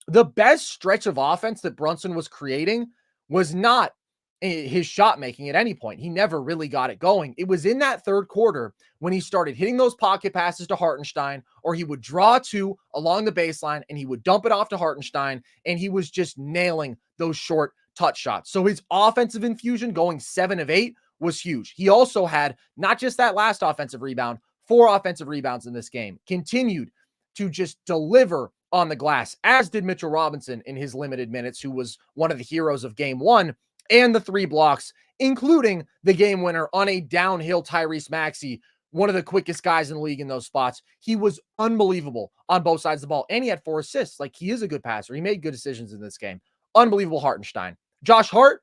the best stretch of offense that Brunson was creating was not his shot making at any point. He never really got it going. It was in that third quarter when he started hitting those pocket passes to Hartenstein, or he would draw 2 along the baseline and he would dump it off to Hartenstein, and he was just nailing those short touch shots. So his offensive infusion going 7 of 8 was huge. He also had not just that last offensive rebound, 4 offensive rebounds in this game, continued to just deliver on the glass, as did Mitchell Robinson in his limited minutes, who was one of the heroes of game 1, and the 3 blocks, including the game winner on a downhill Tyrese Maxey, one of the quickest guys in the league in those spots. He was unbelievable on both sides of the ball, and he had 4 assists. Like, he is a good passer. He made good decisions in this game. Unbelievable Hartenstein. Josh Hart,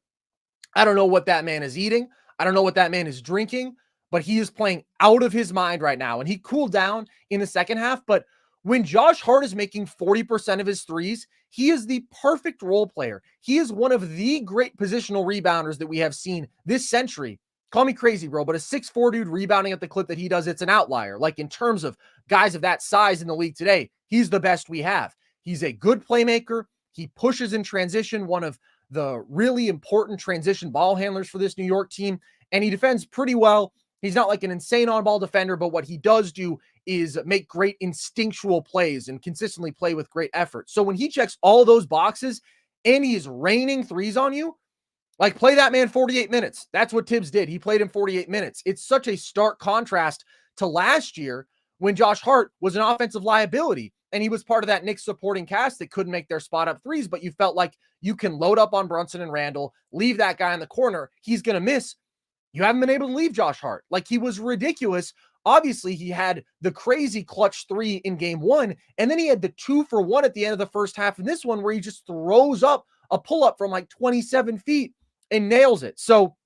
I don't know what that man is eating. I don't know what that man is drinking, but he is playing out of his mind right now. And he cooled down in the second half. But when Josh Hart is making 40% of his threes, he is the perfect role player. He is one of the great positional rebounders that we have seen this century. Call me crazy, bro, but a 6'4" dude rebounding at the clip that he does, it's an outlier. Like, in terms of guys of that size in the league today, he's the best we have. He's a good playmaker. He pushes in transition, one of the really important transition ball handlers for this New York team, and he defends pretty well. He's not like an insane on-ball defender, but what he does do is make great instinctual plays and consistently play with great effort. So when he checks all those boxes and he is raining threes on you, like, play that man 48 minutes. That's what Tibbs did. He played him 48 minutes. It's such a stark contrast to last year when Josh Hart was an offensive liability and he was part of that Knicks supporting cast that couldn't make their spot up threes, but you felt like you can load up on Brunson and Randall, leave that guy in the corner. He's going to miss. You haven't been able to leave Josh Hart. Like, he was ridiculous. Obviously, he had the crazy clutch 3 in game 1, and then he had the 2-for-1 at the end of the first half in this one where he just throws up a pull-up from like 27 feet and nails it. So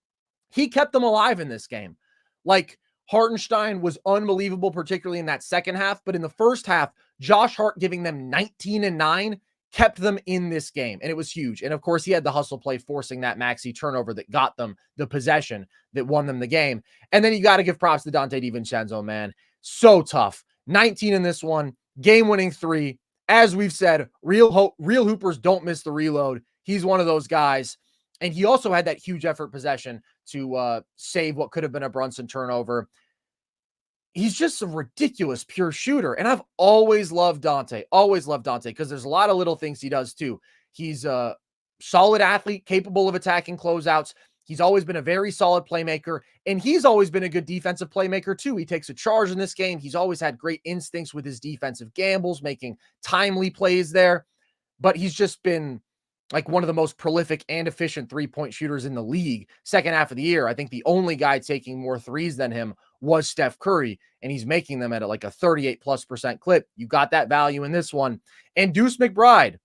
he kept them alive in this game. Like, Hartenstein was unbelievable, particularly in that second half. But in the first half, Josh Hart giving them 19 and 9 kept them in this game. And it was huge. And of course, he had the hustle play, forcing that Maxey turnover that got them the possession that won them the game. And then you got to give props to Dante DiVincenzo, man. So tough. 19 in this one, game-winning 3. As we've said, real hoopers don't miss the reload. He's one of those guys. And he also had that huge effort possession to save what could have been a Brunson turnover. He's just a ridiculous pure shooter. And I've always loved Dante, because there's a lot of little things he does too. He's a solid athlete, capable of attacking closeouts. He's always been a very solid playmaker, and he's always been a good defensive playmaker too. He takes a charge in this game. He's always had great instincts with his defensive gambles, making timely plays there. But he's just been like one of the most prolific and efficient three-point shooters in the league. Second half of the year, I think the only guy taking more threes than him was Steph Curry, and he's making them at like a 38+% clip. You got that value in this one. And Deuce McBride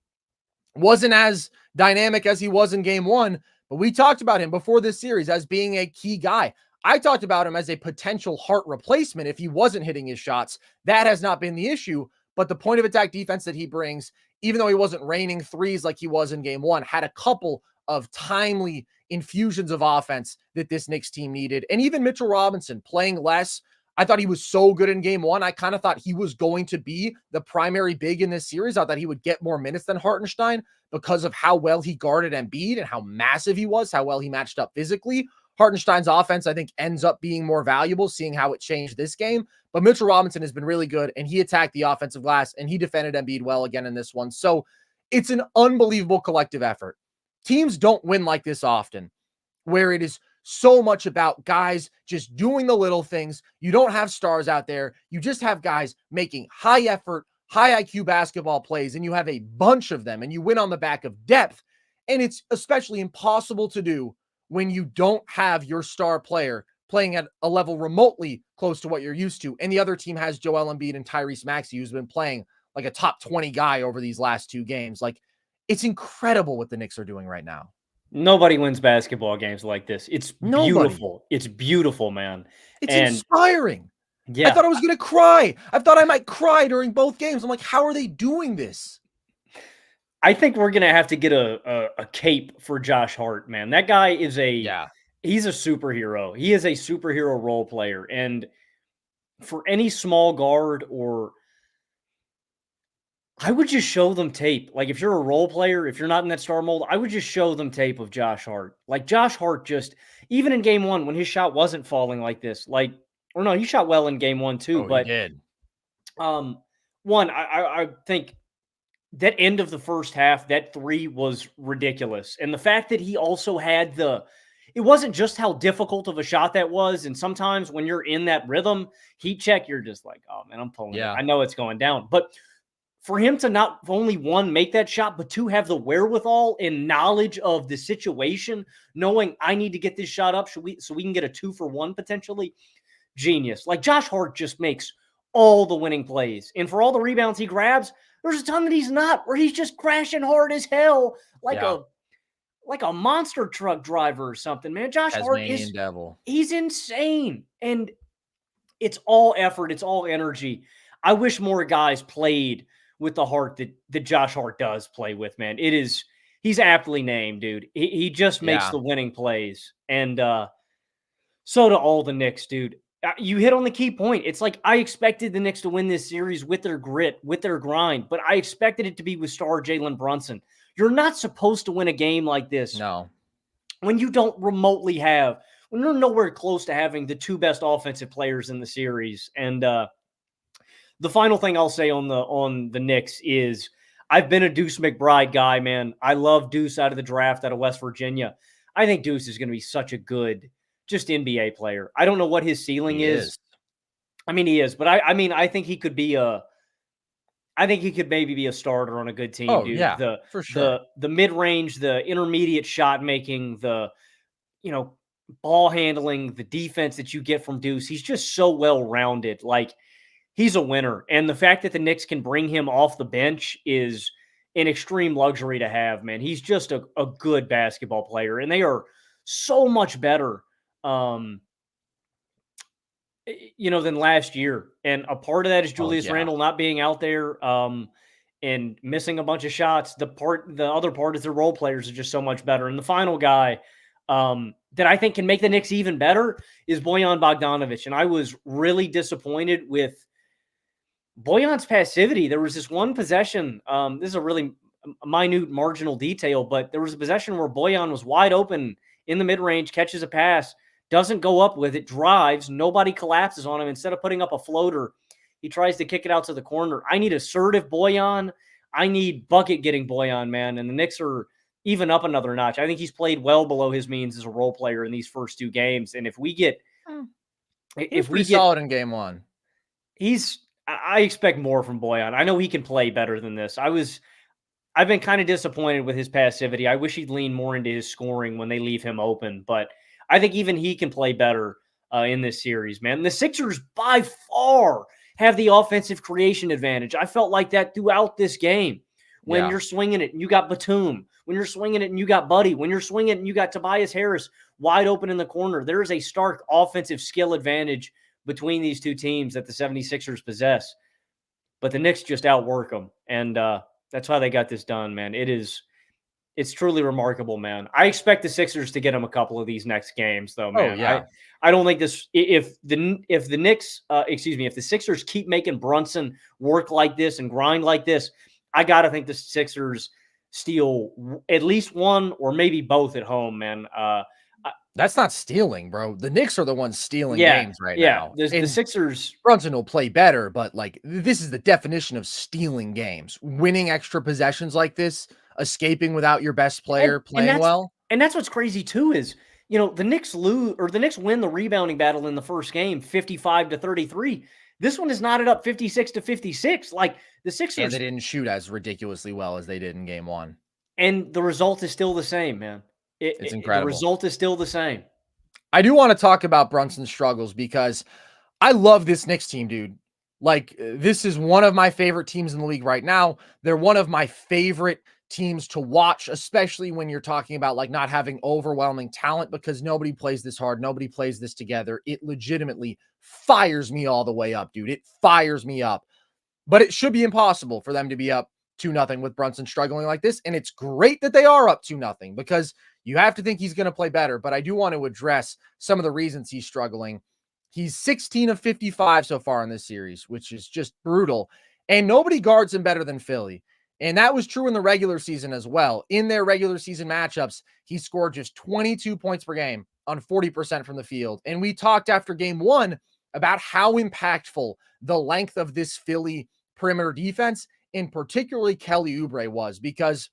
wasn't as dynamic as he was in game 1, but we talked about him before this series as being a key guy. I talked about him as a potential Hart replacement if he wasn't hitting his shots. That has not been the issue, but the point of attack defense that he brings, even though he wasn't raining threes like he was in game 1, had a couple of timely infusions of offense that this Knicks team needed. And even Mitchell Robinson playing less. I thought he was so good in game 1. I kind of thought he was going to be the primary big in this series. I thought he would get more minutes than Hartenstein because of how well he guarded Embiid and how massive he was, how well he matched up physically. Hartenstein's offense, I think, ends up being more valuable, seeing how it changed this game. But Mitchell Robinson has been really good, and he attacked the offensive glass, and he defended Embiid well again in this one. So it's an unbelievable collective effort. Teams don't win like this often, where it is so much about guys just doing the little things. You don't have stars out there. You just have guys making high effort, high IQ basketball plays, and you have a bunch of them, and you win on the back of depth. And it's especially impossible to do when you don't have your star player playing at a level remotely close to what you're used to. And the other team has Joel Embiid and Tyrese Maxey, who's been playing like a top 20 guy over these last 2 games. Like, it's incredible what the Knicks are doing right now. Nobody wins basketball games like this. It's beautiful. It's beautiful, man. It's inspiring. Yeah. I thought I was going to cry. I thought I might cry during both games. I'm like, how are they doing this? I think we're going to have to get a cape for Josh Hart, man. That guy is he's a superhero. He is a superhero role player. And for any small guard, or I would just show them tape. Like, if you're a role player, if you're not in that star mold, I would just show them tape of Josh Hart. Like, Josh Hart just, even in game 1, when his shot wasn't falling like this, like, or no, he shot well in game 1 too. But he did. One, I think that end of the first half, that 3 was ridiculous. And the fact that he also had it wasn't just how difficult of a shot that was. And sometimes when you're in that rhythm, heat check, you're just like, oh man, I'm pulling it. I know it's going down. But for him to not only, 1, make that shot, but 2, have the wherewithal and knowledge of the situation, knowing I need to get this shot up so we can get a 2-for-1 potentially. Genius. Like, Josh Hart just makes all the winning plays. And for all the rebounds he grabs, there's a ton that he's not, where he's just crashing hard as hell, like like a monster truck driver or something, man. Josh Hart Tasmanian devil. he's insane. And it's all effort, it's all energy. I wish more guys played with the heart that Josh Hart does play with, man. He's aptly named, dude. He just makes Yeah. the winning plays. And so do all the Knicks, dude. You hit on the key point. It's like I expected the Knicks to win this series with their grit, with their grind, but I expected it to be with star Jalen Brunson. You're not supposed to win a game like this No. when you don't remotely have, when you're nowhere close to having the two best offensive players in the series. And the final thing I'll say on the Knicks is I've been a Deuce McBride guy, man. I love Deuce out of the draft out of West Virginia. I think Deuce is going to be such a good, just NBA player. I don't know what his ceiling is. I mean, he is, but I think he could be I think he could maybe be a starter on a good team, dude. Yeah, for sure. The mid-range, the intermediate shot making, the ball handling, the defense that you get from Deuce. He's just so well-rounded. Like, he's a winner. And the fact that the Knicks can bring him off the bench is an extreme luxury to have, man. He's just a good basketball player. And they are so much better than last year. And a part of that is Julius Randle not being out there and missing a bunch of shots. The other part is the role players are just so much better. And the final guy that I think can make the Knicks even better is Bojan Bogdanovic. And I was really disappointed with Bojan's passivity. There was this one possession. This is a really minute marginal detail, but there was a possession where Bojan was wide open in the mid-range, catches a pass, doesn't go up with it, drives, nobody collapses on him. Instead of putting up a floater, he tries to kick it out to the corner. I need assertive Bojan. I need bucket-getting Bojan, man. And the Knicks are even up another notch. I think he's played well below his means as a role player in these first two games. And if we get solid in game one, I expect more from Bojan. I know he can play better than this. I've been kind of disappointed with his passivity. I wish he'd lean more into his scoring when they leave him open, but I think even he can play better in this series, man. The Sixers by far have the offensive creation advantage. I felt like that throughout this game. When you're swinging it and you got Batum, when you're swinging it and you got Buddy, when you're swinging it and you got Tobias Harris wide open in the corner, there is a stark offensive skill advantage between these two teams that the 76ers possess. But the Knicks just outwork them, and that's how they got this done, man. It's truly remarkable, man. I expect the Sixers to get them a couple of these next games, though, man. Oh, yeah. I don't think this. If the Sixers keep making Brunson work like this and grind like this, I gotta think the Sixers steal at least one or maybe both at home, man. That's not stealing, bro. The Knicks are the ones stealing games right now. The Sixers. Brunson will play better, but like this is the definition of stealing games. Winning extra possessions like this, escaping without your best player playing well. And that's what's crazy too is, the Knicks win the rebounding battle in the first game 55-33. This one is knotted up 56-56. Like the Sixers. And they didn't shoot as ridiculously well as they did in game one. And the result is still the same, man. It's incredible. The result is still the same. I do want to talk about Brunson's struggles because I love this Knicks team, dude. Like, this is one of my favorite teams in the league right now. They're one of my favorite teams to watch, especially when you're talking about like not having overwhelming talent, because nobody plays this hard. Nobody plays this together. It legitimately fires me all the way up, dude. It fires me up. But it should be impossible for them to be up 2-0 with Brunson struggling like this. And it's great that they are up 2-0 because you have to think he's going to play better. But I do want to address some of the reasons he's struggling. He's 16 of 55 so far in this series, which is just brutal. And nobody guards him better than Philly. And that was true in the regular season as well. In their regular season matchups, he scored just 22 points per game on 40% from the field. And we talked after game one about how impactful the length of this Philly perimeter defense, and particularly Kelly Oubre, was, because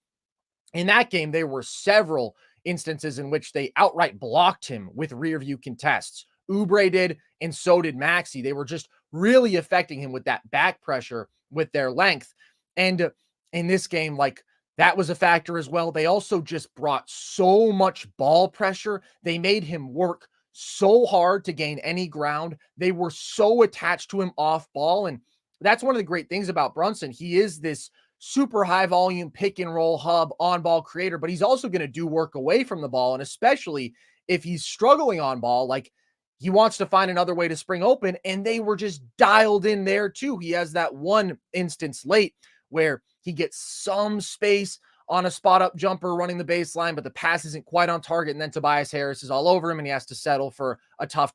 in that game, there were several instances in which they outright blocked him with rear view contests. Oubre did, and so did Maxey. They were just really affecting him with that back pressure with their length. And in this game, like, that was a factor as well. They also just brought so much ball pressure. They made him work so hard to gain any ground. They were so attached to him off ball. And that's one of the great things about Brunson. He is this super high volume pick and roll hub on ball creator, but he's also going to do work away from the ball. And especially if he's struggling on ball, like he wants to find another way to spring open. And they were just dialed in there too. He has that one instance late where he gets some space on a spot up jumper running the baseline, but the pass isn't quite on target. And then Tobias Harris is all over him and he has to settle for a tough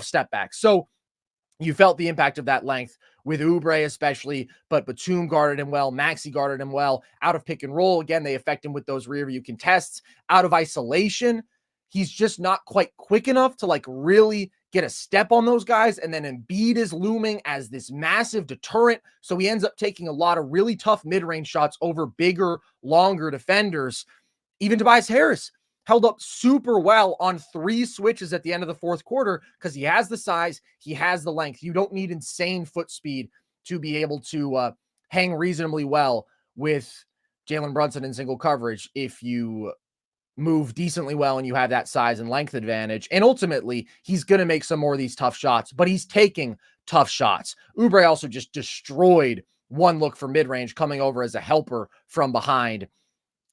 step back. So you felt the impact of that length with Oubre especially, but Batum guarded him well. Maxey guarded him well. Out of pick and roll, again, they affect him with those rear view contests. Out of isolation, he's just not quite quick enough to like really get a step on those guys. And then Embiid is looming as this massive deterrent. So he ends up taking a lot of really tough mid-range shots over bigger, longer defenders. Even Tobias Harris held up super well on 3 switches at the end of the fourth quarter because he has the size, he has the length. You don't need insane foot speed to be able to hang reasonably well with Jalen Brunson in single coverage if you move decently well and you have that size and length advantage. And ultimately, he's going to make some more of these tough shots, but he's taking tough shots. Oubre also just destroyed one look for mid-range coming over as a helper from behind.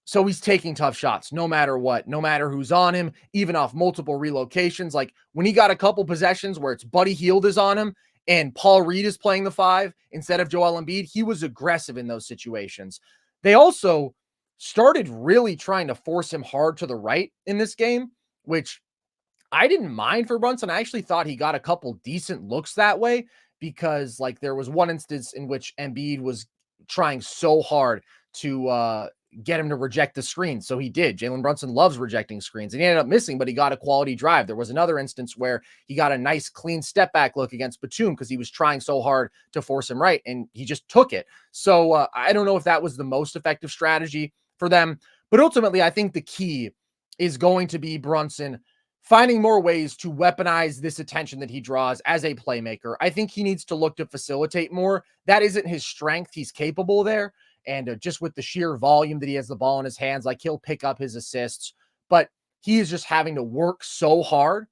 So he's taking tough shots no matter what, no matter who's on him, even off multiple relocations. Like when he got a couple possessions where it's Buddy Hield is on him and Paul Reed is playing the 5 instead of Joel Embiid, he was aggressive in those situations. They also started really trying to force him hard to the right in this game, which I didn't mind for Brunson. I actually thought he got a couple decent looks that way because like there was one instance in which Embiid was trying so hard to get him to reject the screen. So he did. Jalen Brunson loves rejecting screens and he ended up missing, but he got a quality drive. There was another instance where he got a nice clean step back look against Batum because he was trying so hard to force him right and he just took it. So I don't know if that was the most effective strategy for them, but ultimately I think the key is going to be Brunson finding more ways to weaponize this attention that he draws as a playmaker. I think he needs to look to facilitate more. That isn't his strength. He's capable there. And just with the sheer volume that he has the ball in his hands, like he'll pick up his assists, but he is just having to work so hard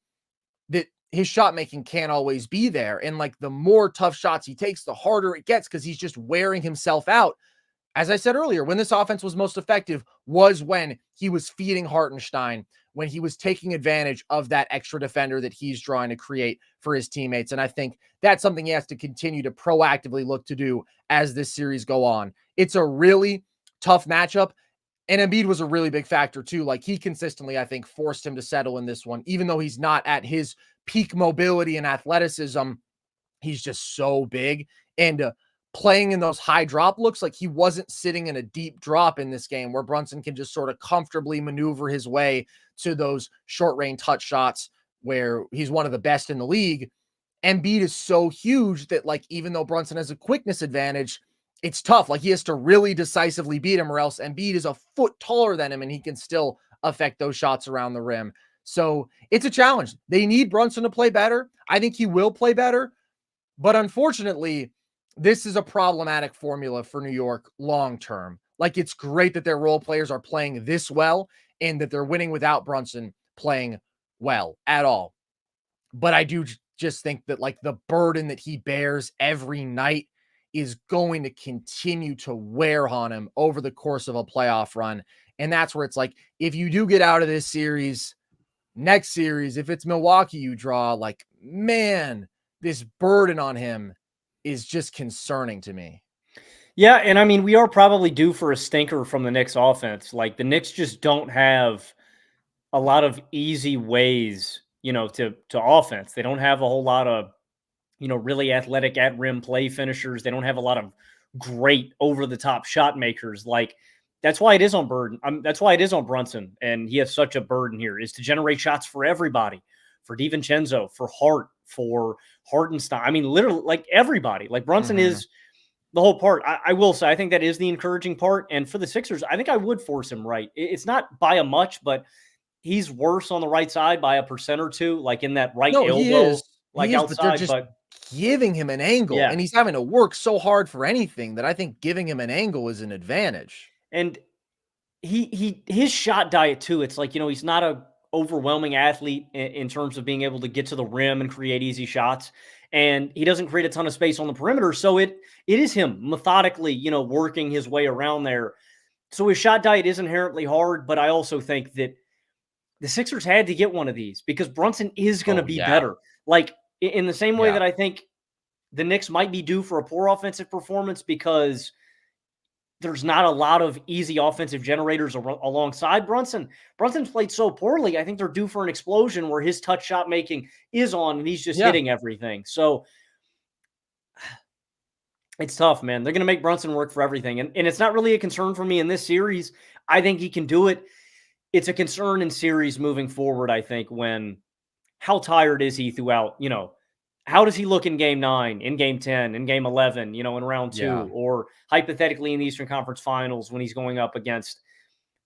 that his shot making can't always be there. And like the more tough shots he takes, the harder it gets because he's just wearing himself out. As I said earlier, when this offense was most effective was when he was feeding Hartenstein, when he was taking advantage of that extra defender that he's trying to create for his teammates. And I think that's something he has to continue to proactively look to do as this series go on. It's a really tough matchup. And Embiid was a really big factor too. Like he consistently, I think, forced him to settle in this one, even though he's not at his peak mobility and athleticism. He's just so big and playing in those high drop looks like he wasn't sitting in a deep drop in this game where Brunson can just sort of comfortably maneuver his way to those short range touch shots where he's one of the best in the league. Embiid is so huge that like, even though Brunson has a quickness advantage, it's tough. Like he has to really decisively beat him or else Embiid is a foot taller than him and he can still affect those shots around the rim. So it's a challenge. They need Brunson to play better. I think he will play better, but unfortunately, this is a problematic formula for New York long-term. Like it's great that their role players are playing this well and that they're winning without Brunson playing well at all. But I do just think that like the burden that he bears every night is going to continue to wear on him over the course of a playoff run. And that's where it's like, if you do get out of this series, next series, if it's Milwaukee you draw, like, man, this burden on him is just concerning to me. Yeah, and I mean, we are probably due for a stinker from the Knicks offense. Like the Knicks just don't have a lot of easy ways, to offense. They don't have a whole lot of, really athletic at rim play finishers. They don't have a lot of great over the top shot makers. Like that's why it is on that's why it is on Brunson, and he has such a burden here is to generate shots for everybody, for DiVincenzo, for Hart, for Hartenstein. I mean, literally, like everybody. Like Brunson is the whole part. I will say, I think that is the encouraging part. And for the Sixers, I think I would force him right. It's not by a much, but he's worse on the right side by a percent or two, like in that right elbow, like outside. But they're just giving him an angle, and he's having to work so hard for anything that I think giving him an angle is an advantage. And his shot diet too. It's like, he's not a overwhelming athlete in terms of being able to get to the rim and create easy shots. and he doesn't create a ton of space on the perimeter. So it is him methodically, working his way around there. So his shot diet is inherently hard, but I also think that the Sixers had to get one of these because Brunson is going to be better. Like in the same way that I think the Knicks might be due for a poor offensive performance because there's not a lot of easy offensive generators alongside Brunson. Brunson's played so poorly. I think they're due for an explosion where his touch shot making is on and he's just hitting everything. So it's tough, man. They're going to make Brunson work for everything. And it's not really a concern for me in this series. I think he can do it. It's a concern in series moving forward, I think, when how tired is he throughout, how does he look in game 9, in game 10, in game 11, in round 2, or hypothetically in the Eastern Conference Finals when he's going up against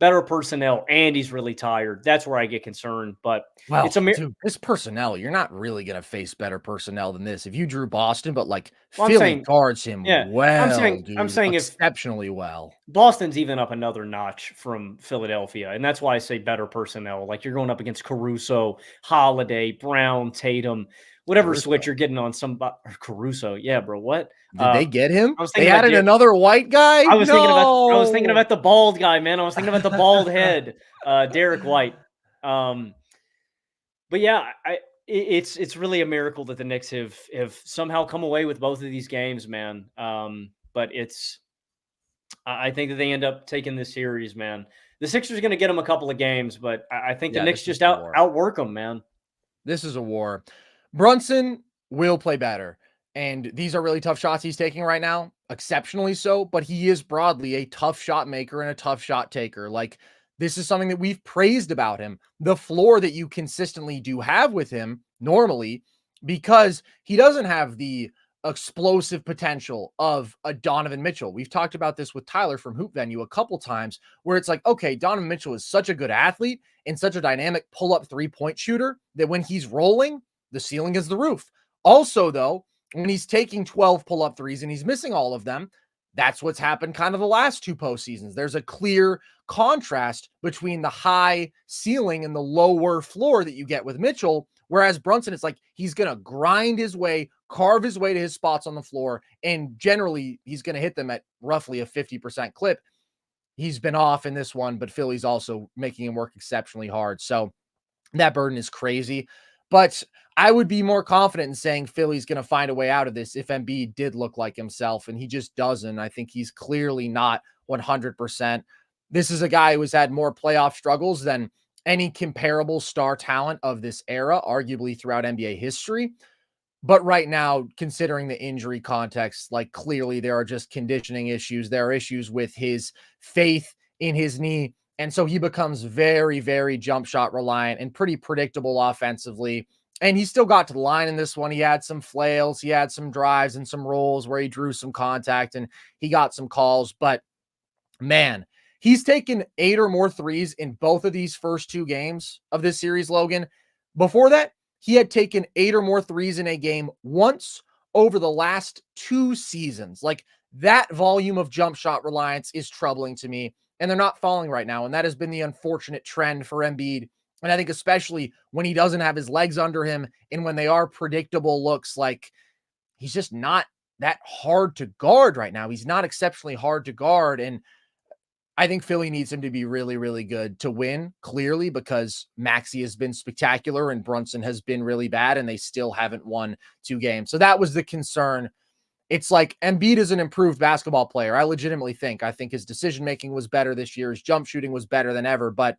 better personnel and he's really tired. That's where I get concerned. But it's dude, this personnel, you're not really going to face better personnel than this. If you drew Boston, but Philly guards him I'm saying exceptionally well. Boston's even up another notch from Philadelphia, and that's why I say better personnel. Like you're going up against Caruso, Holiday, Brown, Tatum, whatever switch you're getting on somebody. Caruso, yeah, bro. What did they get him? They added another white guy. I was thinking about the bald guy, man. I was thinking about the bald head, Derek White. But yeah, it's really a miracle that the Knicks have somehow come away with both of these games, man. But I think that they end up taking this series, man. The Sixers are going to get them a couple of games, but I think the Knicks just outwork them, man. This is a war. Brunson will play better. And these are really tough shots he's taking right now, exceptionally so, but he is broadly a tough shot maker and a tough shot taker. This is something that we've praised about him. The floor that you consistently do have with him normally, because he doesn't have the explosive potential of a Donovan Mitchell. We've talked about this with Tyler from Hoop Venue a couple times where it's like, okay, Donovan Mitchell is such a good athlete and such a dynamic pull-up three-point shooter that when he's rolling, the ceiling is the roof. Also, though, when he's taking 12 pull-up threes and he's missing all of them, that's what's happened kind of the last 2 postseasons. There's a clear contrast between the high ceiling and the lower floor that you get with Mitchell, whereas Brunson, it's like he's going to grind his way, carve his way to his spots on the floor, and generally he's going to hit them at roughly a 50% clip. He's been off in this one, but Philly's also making him work exceptionally hard. So that burden is crazy. But I would be more confident in saying Philly's going to find a way out of this if Embiid did look like himself, and he just doesn't. I think he's clearly not 100%. This is a guy who has had more playoff struggles than any comparable star talent of this era, arguably throughout NBA history. But right now, considering the injury context, clearly there are just conditioning issues. There are issues with his faith in his knee. And so he becomes very, very jump shot reliant and pretty predictable offensively. And he still got to the line in this one. He had some flails. He had some drives and some rolls where he drew some contact and he got some calls. But man, he's taken 8 or more threes in both of these first 2 games of this series, Logan. Before that, he had taken 8 or more threes in a game once over the last 2 seasons. That volume of jump shot reliance is troubling to me. And they're not falling right now. And that has been the unfortunate trend for Embiid. And I think especially when he doesn't have his legs under him and when they are predictable looks, he's just not that hard to guard right now. He's not exceptionally hard to guard. And I think Philly needs him to be really, really good to win, clearly, because Maxey has been spectacular and Brunson has been really bad, and they still haven't won 2 games. So that was the concern. It's like Embiid is an improved basketball player. I legitimately think. I think his decision-making was better this year. His jump shooting was better than ever. But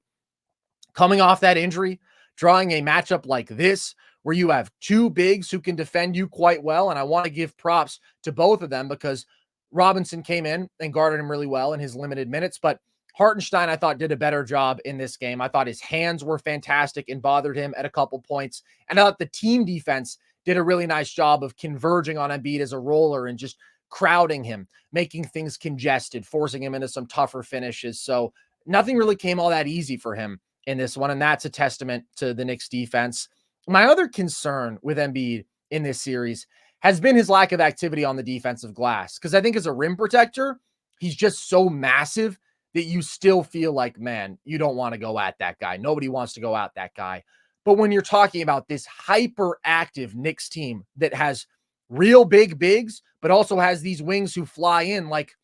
coming off that injury, drawing a matchup like this, where you have 2 bigs who can defend you quite well, and I want to give props to both of them because Robinson came in and guarded him really well in his limited minutes, but Hartenstein, I thought, did a better job in this game. I thought his hands were fantastic and bothered him at a couple points. And I thought the team defense did a really nice job of converging on Embiid as a roller and just crowding him, making things congested, forcing him into some tougher finishes. So nothing really came all that easy for him in this one, and that's a testament to the Knicks defense. My other concern with Embiid in this series has been his lack of activity on the defensive glass, because I think as a rim protector, he's just so massive that you still feel like, man, you don't want to go at that guy. Nobody wants to go at that guy. But when you're talking about this hyperactive Knicks team that has real big bigs, but also has these wings who fly in. Like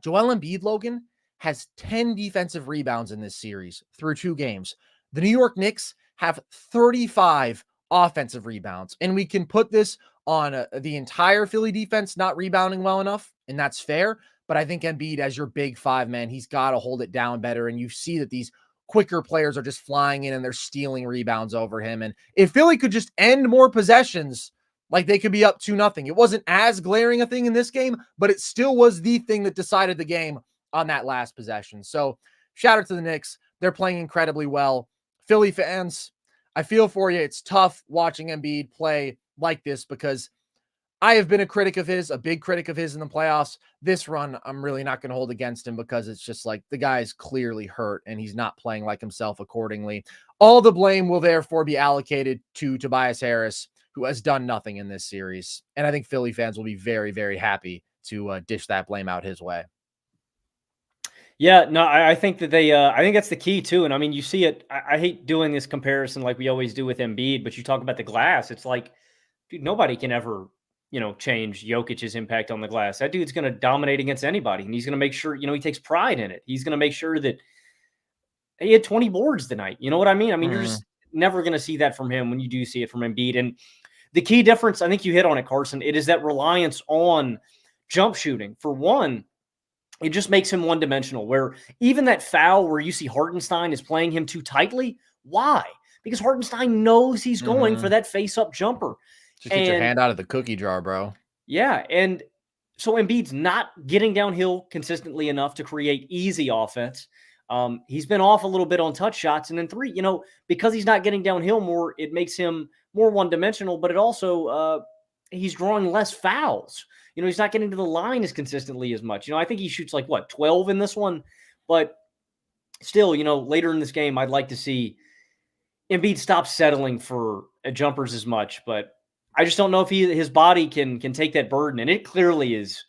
Joel Embiid, Logan, has 10 defensive rebounds in this series through 2 games. The New York Knicks have 35 offensive rebounds. And we can put this on the entire Philly defense not rebounding well enough, and that's fair. But I think Embiid, as your big 5 man, he's got to hold it down better. And you see that these quicker players are just flying in and they're stealing rebounds over him. And if Philly could just end more possessions, like they could be up 2-0. It wasn't as glaring a thing in this game, but it still was the thing that decided the game on that last possession. So shout out to the Knicks. They're playing incredibly well. Philly fans, I feel for you. It's tough watching Embiid play like this because I have been a critic of his, a big critic of his in the playoffs. This run, I'm really not going to hold against him because it's just like the guy's clearly hurt and he's not playing like himself accordingly. All the blame will therefore be allocated to Tobias Harris, who has done nothing in this series. And I think Philly fans will be very, very happy to dish that blame out his way. Yeah, no, I think that I think that's the key too. And I mean, you see it. I hate doing this comparison like we always do with Embiid, but you talk about the glass. It's like, dude, nobody can ever, change Jokic's impact on the glass. That dude's going to dominate against anybody. And he's going to make sure, he takes pride in it. He's going to make sure that he had 20 boards tonight. You know what I mean? I mean, you're just never going to see that from him when you do see it from Embiid. And the key difference, I think you hit on it, Carson, it is that reliance on jump shooting. For one, it just makes him one-dimensional, where even that foul where you see Hartenstein is playing him too tightly. Why? Because Hartenstein knows he's going for that face-up jumper. Just get your hand out of the cookie jar, bro. Yeah, and so Embiid's not getting downhill consistently enough to create easy offense. He's been off a little bit on touch shots. And then 3, because he's not getting downhill more, it makes him more one-dimensional, but it also he's drawing less fouls. He's not getting to the line as consistently as much. I think he shoots like, 12 in this one? But still, later in this game, I'd like to see Embiid stop settling for jumpers as much. But I just don't know if his body can take that burden. And it clearly is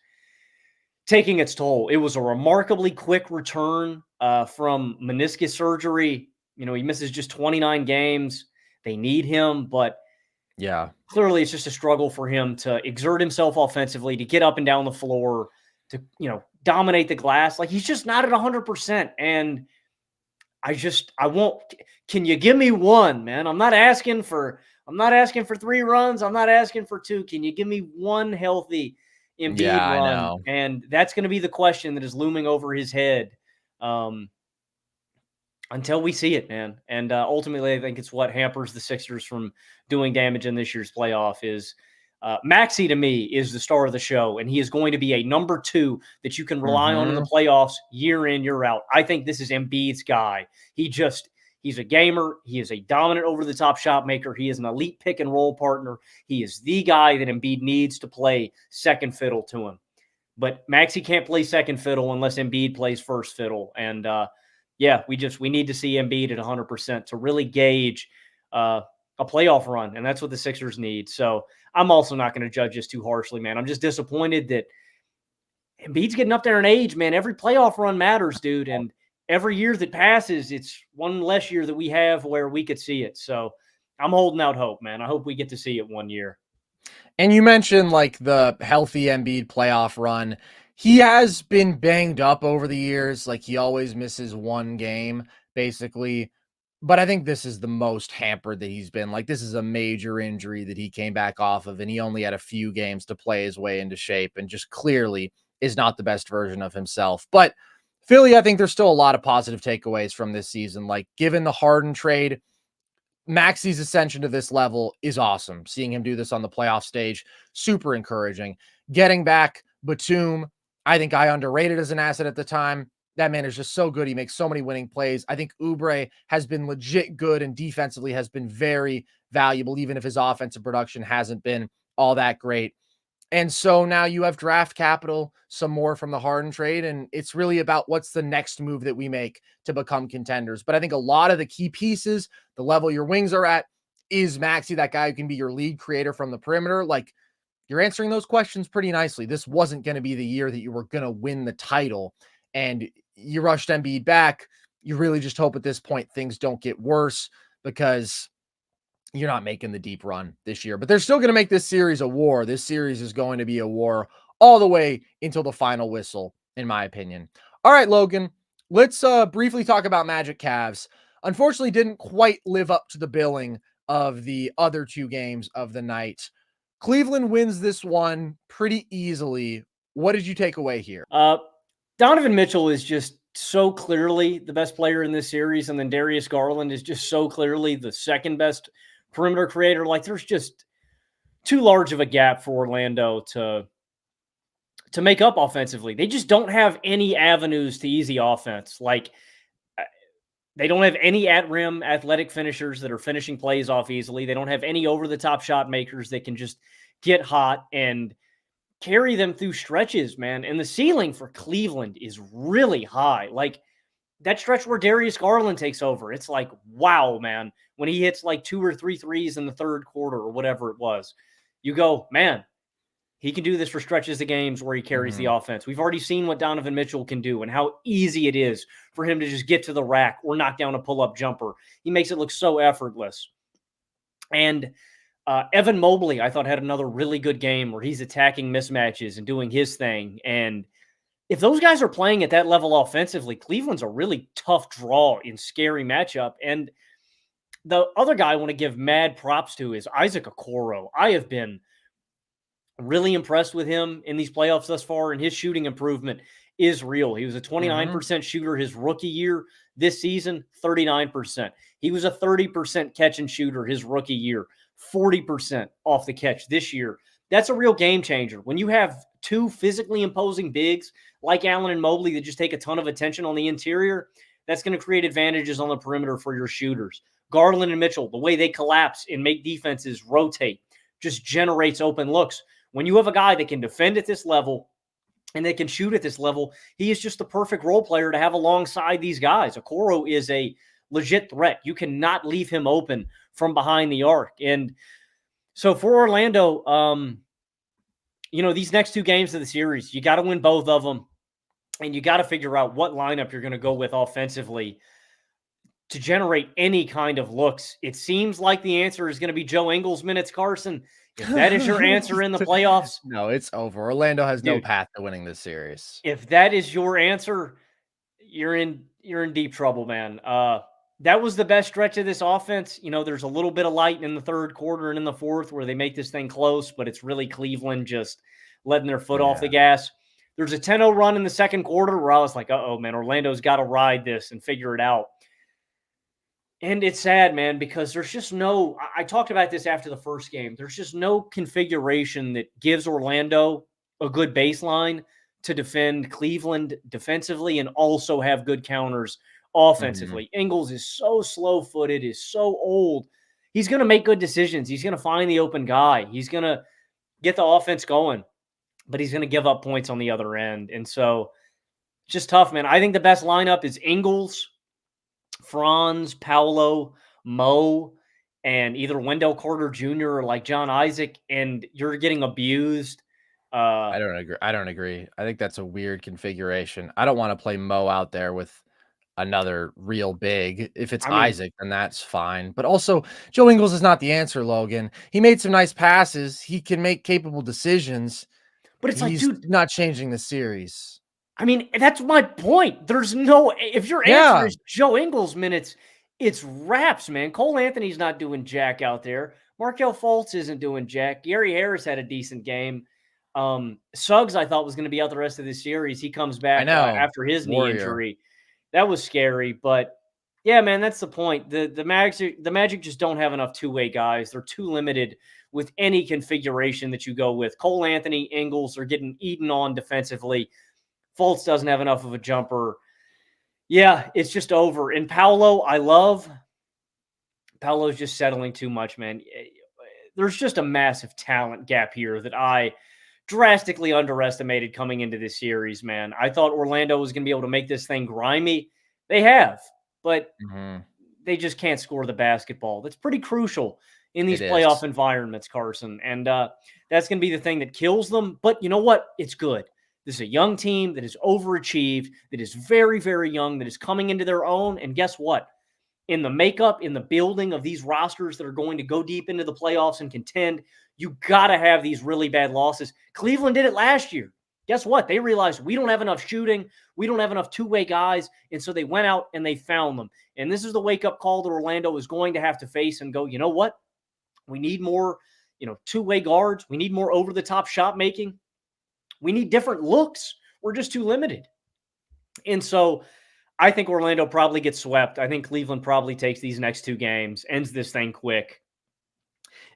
taking its toll. It was a remarkably quick return from meniscus surgery. He misses just 29 games. They need him, but yeah, clearly it's just a struggle for him to exert himself offensively, to get up and down the floor, to, dominate the glass. Like, he's just not at 100%. And I won't, can you give me one, man? I'm not asking for 3 runs. I'm not asking for 2. Can you give me one healthy Embiid run? I know. And that's going to be the question that is looming over his head until we see it, man. And ultimately, I think it's what hampers the Sixers from doing damage in this year's playoff is Maxey, to me, is the star of the show, and he is going to be a number 2 that you can rely on in the playoffs year in, year out. I think this is Embiid's guy. He's a gamer. He is a dominant over-the-top shot maker. He is an elite pick-and-roll partner. He is the guy that Embiid needs to play second fiddle to him. But Maxey can't play second fiddle unless Embiid plays first fiddle. And, we need to see Embiid at 100% to really gauge a playoff run, and that's what the Sixers need. So I'm also not going to judge this too harshly, man. I'm just disappointed that Embiid's getting up there in age, man. Every playoff run matters, dude, and every year that passes, it's one less year that we have where we could see it. So I'm holding out hope, man. I hope we get to see it one year. And you mentioned like the healthy Embiid playoff run. He has been banged up over the years. Like, he always misses one game, basically. But I think this is the most hampered that he's been. Like, this is a major injury that he came back off of, and he only had a few games to play his way into shape and just clearly is not the best version of himself. But Philly, I think there's still a lot of positive takeaways from this season. Like, given the Harden trade, Maxey's ascension to this level is awesome. Seeing him do this on the playoff stage, super encouraging. Getting back Batum, I think I underrated as an asset at the time. That man is just so good. He makes so many winning plays. I think Oubre has been legit good and defensively has been very valuable, even if his offensive production hasn't been all that great. And so now you have draft capital, some more from the Harden trade, and it's really about what's the next move that we make to become contenders. But I think a lot of the key pieces, the level your wings are at, is Maxey, that guy who can be your lead creator from the perimeter. Like, you're answering those questions pretty nicely. This wasn't going to be the year that you were going to win the title, and you rushed Embiid back. You really just hope at this point things don't get worse, because you're not making the deep run this year, but they're still going to make this series a war. This series is going to be a war all the way until the final whistle, in my opinion. All right, Logan, let's briefly talk about Magic Cavs. Unfortunately, didn't quite live up to the billing of the other two games of the night. Cleveland wins this one pretty easily. What did you take away here? Donovan Mitchell is just so clearly the best player in this series, and then Darius Garland is just so clearly the second best perimeter creator. Like, there's just too large of a gap for Orlando to make up offensively. They just don't have any avenues to easy offense. Like, they don't have any at-rim athletic finishers that are finishing plays off easily. They don't have any over-the-top shot makers that can just get hot and carry them through stretches, man. And the ceiling for Cleveland is really high. Like, that stretch where Darius Garland takes over, it's like, wow, man. When he hits like 2 or 3 threes in the third quarter or whatever it was, you go, man, he can do this for stretches of games where he carries the offense. We've already seen what Donovan Mitchell can do and how easy it is for him to just get to the rack or knock down a pull-up jumper. He makes it look so effortless. And Evan Mobley, I thought, had another really good game where he's attacking mismatches and doing his thing. And if those guys are playing at that level offensively, Cleveland's a really tough draw in scary matchup. And the other guy I want to give mad props to is Isaac Okoro. I have been really impressed with him in these playoffs thus far, and his shooting improvement is real. He was a 29% shooter his rookie year. This season, 39%. He was a 30% catch and shooter his rookie year, 40% off the catch this year. That's a real game changer. When you have two physically imposing bigs like Allen and Mobley that just take a ton of attention on the interior, that's going to create advantages on the perimeter for your shooters. Garland and Mitchell, the way they collapse and make defenses rotate, just generates open looks. When you have a guy that can defend at this level and they can shoot at this level, he is just the perfect role player to have alongside these guys. Okoro is a legit threat. You cannot leave him open from behind the arc. And so for Orlando, these next 2 games of the series, you got to win both of them, and you got to figure out what lineup you're going to go with offensively to generate any kind of looks. It seems like the answer is going to be Joe Ingles minutes, Carson. If that is your answer in the playoffs, no, it's over. Orlando has no path to winning this series. If that is your answer, you're in deep trouble, man. That was the best stretch of this offense. There's a little bit of light in the third quarter and in the fourth where they make this thing close, but it's really Cleveland just letting their foot off the gas. There's a 10-0 run in the second quarter where I was like, uh-oh, man, Orlando's got to ride this and figure it out. And it's sad, man, because there's just no – I talked about this after the first game. There's just no configuration that gives Orlando a good baseline to defend Cleveland defensively and also have good counters offensively. Ingles is so slow-footed, is so old. He's going to make good decisions. He's going to find the open guy. He's going to get the offense going, but he's going to give up points on the other end. And so just tough, man. I think the best lineup is Ingles, Franz, Paolo, Mo, and either Wendell Carter Jr. or like John Isaac, and you're getting abused. I don't agree. I think that's a weird configuration. I don't want to play Mo out there with another real big. If it's Isaac, then that's fine. But also, Joe Ingles is not the answer, Logan. He made some nice passes. He can make capable decisions. But it's he's like, dude, not changing the series. I mean, that's my point. There's no – if your answer is Joe Ingles minutes, it's wraps, man. Cole Anthony's not doing jack out there. Markelle Fultz isn't doing jack. Gary Harris had a decent game. Suggs, I thought, was going to be out the rest of this series. He comes back after his knee injury. That was scary. But, yeah, man, that's the point. The Magic just don't have enough two-way guys. They're too limited with any configuration that you go with. Cole Anthony, Ingles are getting eaten on defensively. Fultz doesn't have enough of a jumper. Yeah, it's just over. And Paolo, I love. Paolo's just settling too much, man. There's just a massive talent gap here that I drastically underestimated coming into this series, man. I thought Orlando was going to be able to make this thing grimy. They have, but they just can't score the basketball. That's pretty crucial in these playoff environments, Carson. And that's going to be the thing that kills them. But you know what? It's good. This is a young team that is overachieved, that is very, very young, that is coming into their own. And guess what? in the makeup, in the building of these rosters that are going to go deep into the playoffs and contend, you got to have these really bad losses. Cleveland did it last year. Guess what? They realized we don't have enough shooting. We don't have enough two-way guys. And so they went out and they found them. And this is the wake-up call that Orlando is going to have to face and go, you know what? We need more, two-way guards. We need more over-the-top shot making. We need different looks. We're just too limited. And so I think Orlando probably gets swept. I think Cleveland probably takes these next two games, ends this thing quick.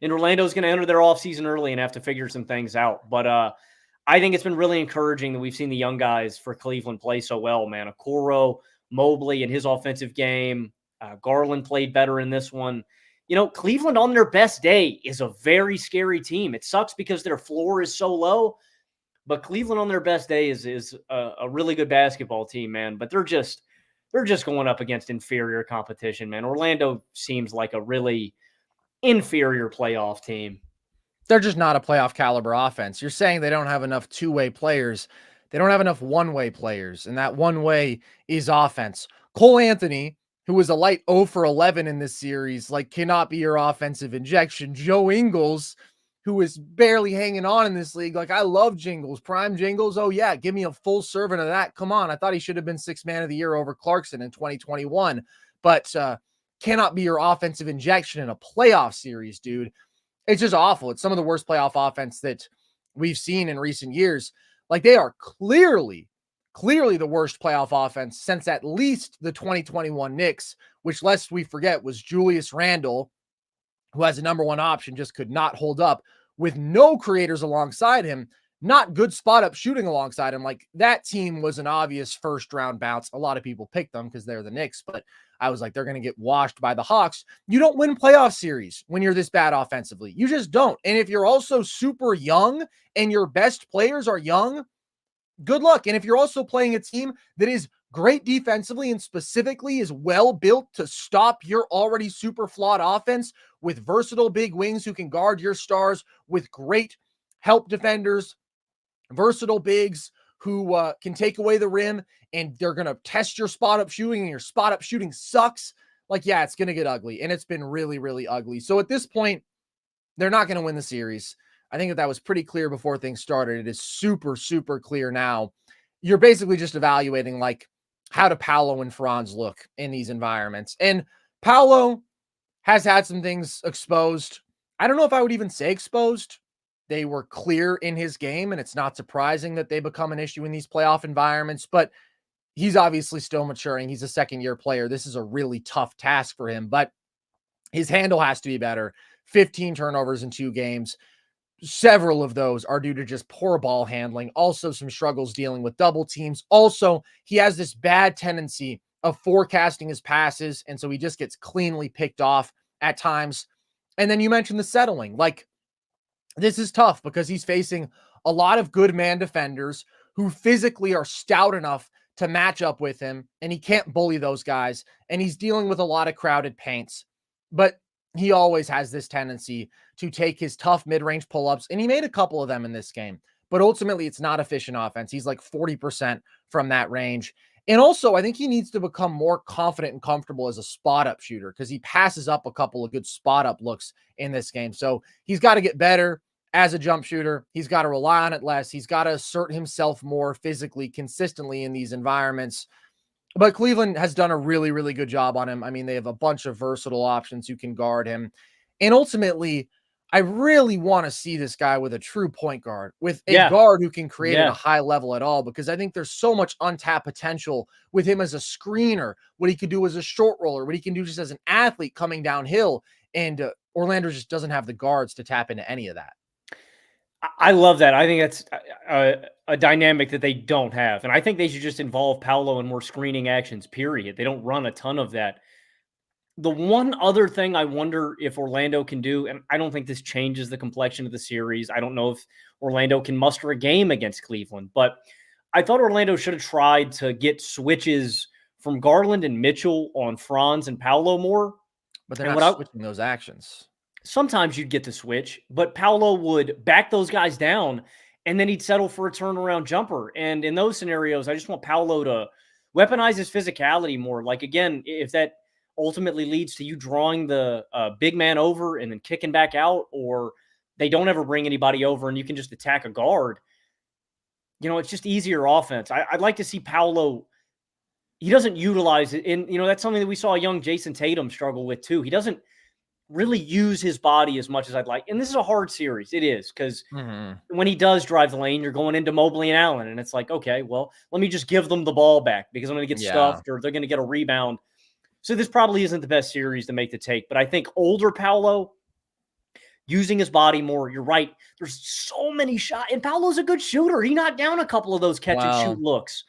And Orlando's going to enter their offseason early and have to figure some things out. But I think it's been really encouraging that we've seen the young guys for Cleveland play so well, man. Okoro, Mobley in his offensive game. Garland played better in this one. Cleveland on their best day is a very scary team. It sucks because their floor is so low, but Cleveland on their best day is a really good basketball team, man. But they're just going up against inferior competition, man. Orlando seems like a really inferior playoff team. They're just not a playoff caliber offense. You're saying they don't have enough two-way players. They don't have enough one-way players, and that one way is offense. Cole Anthony, who was a light 0 for 11 in this series, cannot be your offensive injection. Joe Ingles, who is barely hanging on in this league. I love Jingles, prime Jingles. Oh yeah, give me a full serving of that. Come on. I thought he should have been 6th man of the year over Clarkson in 2021, but cannot be your offensive injection in a playoff series, dude. It's just awful. It's some of the worst playoff offense that we've seen in recent years. They are clearly the worst playoff offense since at least the 2021 Knicks, which, lest we forget, was Julius Randle, who has a number one option, just could not hold up with no creators alongside him, not good spot up shooting alongside him. That team was an obvious first round bounce. A lot of people picked them because they're the Knicks, but I was like, they're going to get washed by the Hawks. You don't win playoff series when you're this bad offensively. You just don't. And if you're also super young and your best players are young, good luck. And if you're also playing a team that is great defensively and specifically is well built to stop your already super flawed offense with versatile big wings who can guard your stars, with great help defenders, versatile bigs who can take away the rim, and they're going to test your spot up shooting, and your spot up shooting sucks. It's going to get ugly. And it's been really, really ugly. So at this point, they're not going to win the series. I think that was pretty clear before things started. It is super, super clear now. You're basically just evaluating how do Paolo and Franz look in these environments. And Paolo has had some things exposed. I don't know if I would even say exposed. They were clear in his game, and it's not surprising that they become an issue in these playoff environments, but he's obviously still maturing. He's a second-year player. This is a really tough task for him, but his handle has to be better. 15 turnovers in 2 games. Several of those are due to just poor ball handling. Also, some struggles dealing with double teams. Also, he has this bad tendency of forecasting his passes, and so he just gets cleanly picked off at times. And then you mentioned the settling. This is tough because he's facing a lot of good man defenders who physically are stout enough to match up with him, and he can't bully those guys, and he's dealing with a lot of crowded paints. But he always has this tendency to take his tough mid-range pull-ups, and he made a couple of them in this game, but ultimately it's not efficient offense. He's 40% from that range. And also, I think he needs to become more confident and comfortable as a spot-up shooter because he passes up a couple of good spot-up looks in this game. So he's got to get better as a jump shooter. He's got to rely on it less. He's got to assert himself more physically, consistently in these environments. But Cleveland has done a really, really good job on him. I mean, they have a bunch of versatile options who can guard him. And ultimately, I really want to see this guy with a true point guard, with a guard who can create at a high level at all, because I think there's so much untapped potential with him as a screener, what he could do as a short roller, what he can do just as an athlete coming downhill. And Orlando just doesn't have the guards to tap into any of that. I love that. I think that's a dynamic that they don't have. And I think they should just involve Paolo in more screening actions, period. They don't run a ton of that. The one other thing I wonder if Orlando can do, and I don't think this changes the complexion of the series. I don't know if Orlando can muster a game against Cleveland, but I thought Orlando should have tried to get switches from Garland and Mitchell on Franz and Paolo more. But they're not switching those actions. Sometimes you'd get the switch, but Paolo would back those guys down, and then he'd settle for a turnaround jumper. And in those scenarios, I just want Paolo to weaponize his physicality more. Again, if that ultimately leads to you drawing the big man over and then kicking back out, or they don't ever bring anybody over and you can just attack a guard, it's just easier offense. I'd like to see Paolo. He doesn't utilize it. And, that's something that we saw young Jason Tatum struggle with too. He doesn't really use his body as much as I'd like. And this is a hard series. It is, because when he does drive the lane, you're going into Mobley and Allen. And it's like, okay, well, let me just give them the ball back because I'm going to get stuffed or they're going to get a rebound. So this probably isn't the best series to make the take. But I think older Paolo, using his body more, you're right. There's so many shots. And Paolo's a good shooter. He knocked down a couple of those catch-and-shoot looks.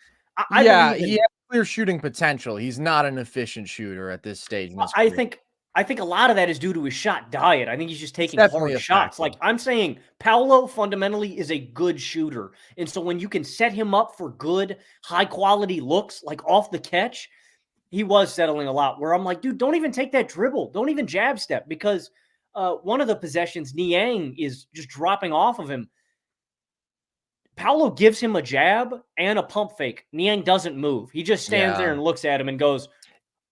He has clear shooting potential. He's not an efficient shooter at this stage in his career. I think a lot of that is due to his shot diet. I think he's just taking hard shots. Like I'm saying, Paolo fundamentally is a good shooter. And so when you can set him up for good, high-quality looks, like off the catch, he was settling a lot where I'm like, dude, don't even take that dribble. Don't even jab step, because one of the possessions, Niang is just dropping off of him. Paolo gives him a jab and a pump fake. Niang doesn't move. He just stands there and looks at him and goes,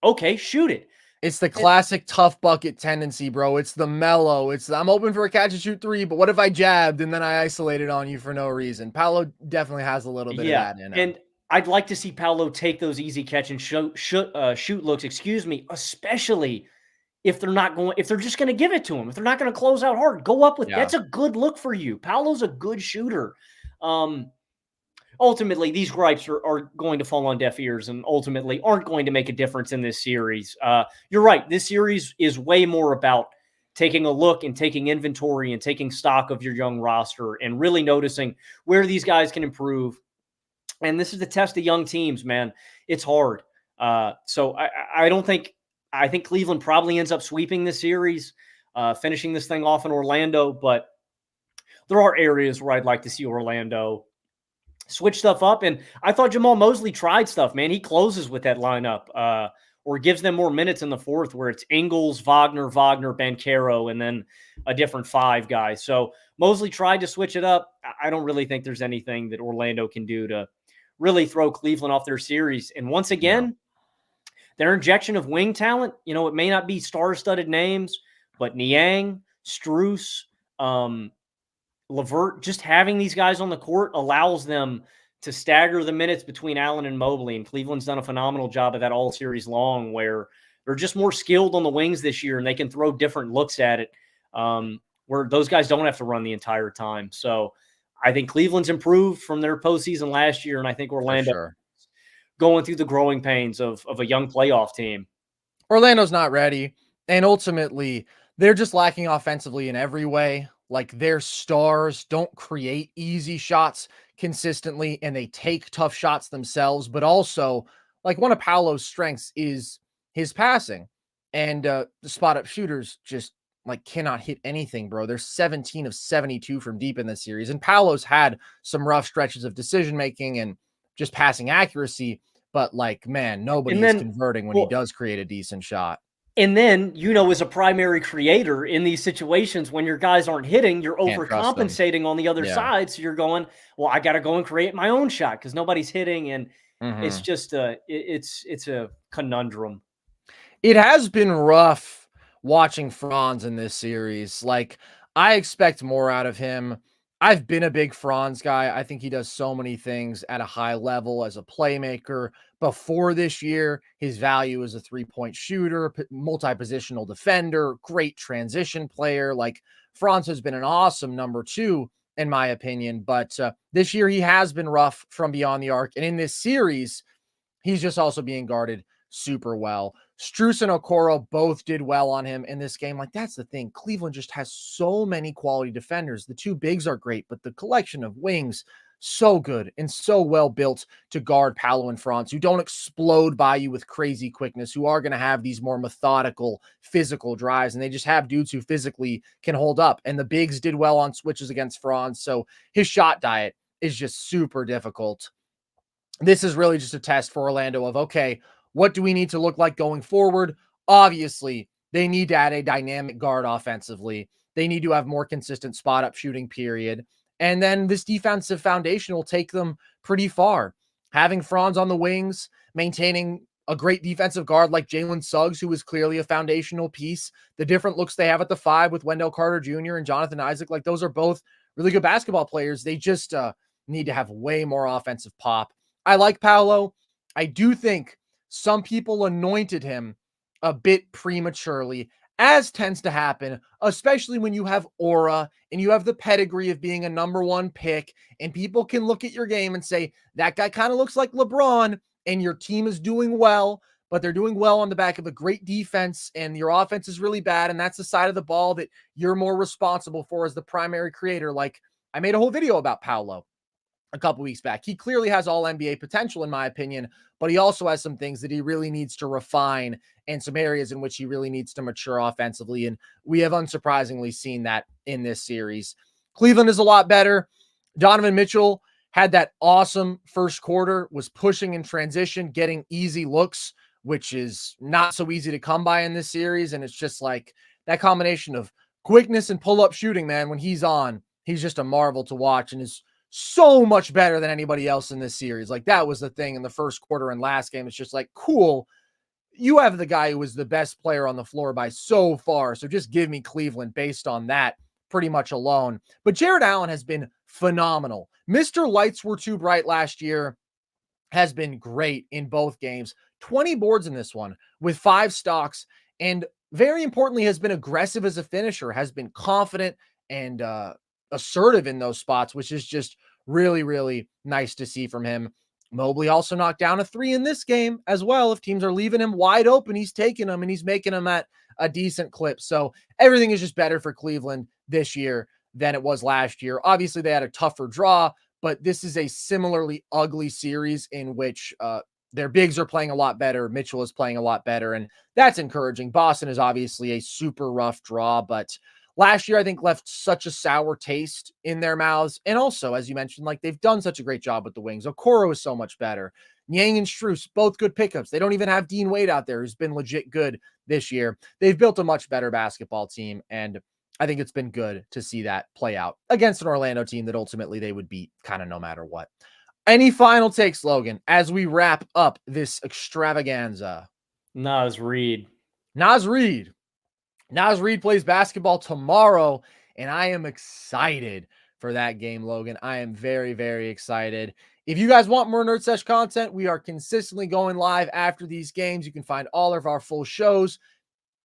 okay, shoot it. It's the classic tough bucket tendency, bro. It's the mellow. It's I'm open for a catch and shoot three, but what if I jabbed and then I isolated on you for no reason? Paolo definitely has a little bit of that in him. And I'd like to see Paolo take those easy catch and shoot looks, especially if they're just going to give it to him. If they're not going to close out hard, go up with that's a good look for you. Paolo's a good shooter. Ultimately, these gripes are going to fall on deaf ears and ultimately aren't going to make a difference in this series. You're right. This series is way more about taking a look and taking inventory and taking stock of your young roster and really noticing where these guys can improve. And this is the test of young teams, man. It's hard. So I think Cleveland probably ends up sweeping this series, finishing this thing off in Orlando, but there are areas where I'd like to see Orlando switch stuff up. And I thought Jamal Mosley tried stuff, man. He closes with that lineup or gives them more minutes in the fourth where it's Ingles, Wagner, Banchero, and then a different five guys. So Mosley tried to switch it up. I don't really think there's anything that Orlando can do to really throw Cleveland off their series. And once again, their injection of wing talent, it may not be star-studded names, but Niang, Strus, LeVert, just having these guys on the court allows them to stagger the minutes between Allen and Mobley. And Cleveland's done a phenomenal job of that all series long, where they're just more skilled on the wings this year and they can throw different looks at it, where those guys don't have to run the entire time. So I think Cleveland's improved from their postseason last year. And I think Orlando going through the growing pains of a young playoff team. Orlando's not ready. And ultimately, they're just lacking offensively in every way. Like, their stars don't create easy shots consistently, and they take tough shots themselves. But also, like, one of Paolo's strengths is his passing. And the spot-up shooters just, like, cannot hit anything, bro. They're 17 of 72 from deep in this series. And Paolo's had some rough stretches of decision-making and just passing accuracy. But, like, man, nobody is converting when he does create a decent shot. And then, as a primary creator in these situations, when your guys aren't hitting, you're overcompensating on the other side. So you're going, well, I got to go and create my own shot because nobody's hitting. And it's just it's a conundrum. It has been rough watching Franz in this series. Like, I expect more out of him. I've been a big Franz guy. I think he does so many things at a high level as a playmaker. Before this year, his value as a three-point shooter, multi-positional defender, great transition player. Like, Franz has been an awesome number two, in my opinion. But this year, he has been rough from beyond the arc. And in this series, he's just also being guarded super well. Strus and Okoro both did well on him in this game. Like, that's the thing. Cleveland just has so many quality defenders. The two bigs are great, but the collection of wings, so good and so well built to guard Paolo and Franz, who don't explode by you with crazy quickness, who are going to have these more methodical, physical drives, and they just have dudes who physically can hold up. And the bigs did well on switches against Franz, so his shot diet is just super difficult. This is really just a test for Orlando of, okay, what do we need to look like going forward? Obviously, they need to add a dynamic guard offensively. They need to have more consistent spot-up shooting, period. And then this defensive foundation will take them pretty far. Having Franz on the wings, maintaining a great defensive guard like Jalen Suggs, who is clearly a foundational piece. The different looks they have at the 5 with Wendell Carter Jr. and Jonathan Isaac, like those are both really good basketball players. They just need to have way more offensive pop. I like Paolo. I do think some people anointed him a bit prematurely, as tends to happen, especially when you have aura and you have the pedigree of being a number 1 pick, and people can look at your game and say, that guy kind of looks like LeBron, and your team is doing well, but they're doing well on the back of a great defense, and your offense is really bad, and that's the side of the ball that you're more responsible for as the primary creator. Like, I made a whole video about Paolo a couple weeks back. He clearly has all NBA potential, in my opinion, but he also has some things that he really needs to refine and some areas in which he really needs to mature offensively. And we have unsurprisingly seen that in this series. Cleveland is a lot better. Donovan Mitchell had that awesome first quarter, was pushing in transition, getting easy looks, which is not so easy to come by in this series. And it's just like that combination of quickness and pull-up shooting, man. When he's on, he's just a marvel to watch and is so much better than anybody else in this series. Like, that was the thing in the first quarter and last game. It's just like, cool. You have the guy who was the best player on the floor by so far. So just give me Cleveland based on that pretty much alone. But Jarrett Allen has been phenomenal. Mr. Lights Were Too Bright last year has been great in both games. 20 boards in this one with 5 stocks. And very importantly, has been aggressive as a finisher, has been confident and assertive in those spots, which is just really, really nice to see from him. Mobley also knocked down a 3 in this game as well. If teams are leaving him wide open, he's taking them and he's making them at a decent clip. So everything is just better for Cleveland this year than it was last year. Obviously, they had a tougher draw, but this is a similarly ugly series in which their bigs are playing a lot better. Mitchell is playing a lot better, and that's encouraging. Boston is obviously a super rough draw, but last year, I think, left such a sour taste in their mouths. And also, as you mentioned, like, they've done such a great job with the wings. Okoro is so much better. Niang and Strus, both good pickups. They don't even have Dean Wade out there, who's been legit good this year. They've built a much better basketball team, and I think it's been good to see that play out against an Orlando team that ultimately they would beat kind of no matter what. Any final takes, Logan, as we wrap up this extravaganza? Naz Reid. Naz Reid. Naz Reid plays basketball tomorrow, and I am excited for that game, Logan. I am very, very excited. If you guys want more Nerd Sesh content, we are consistently going live after these games. You can find all of our full shows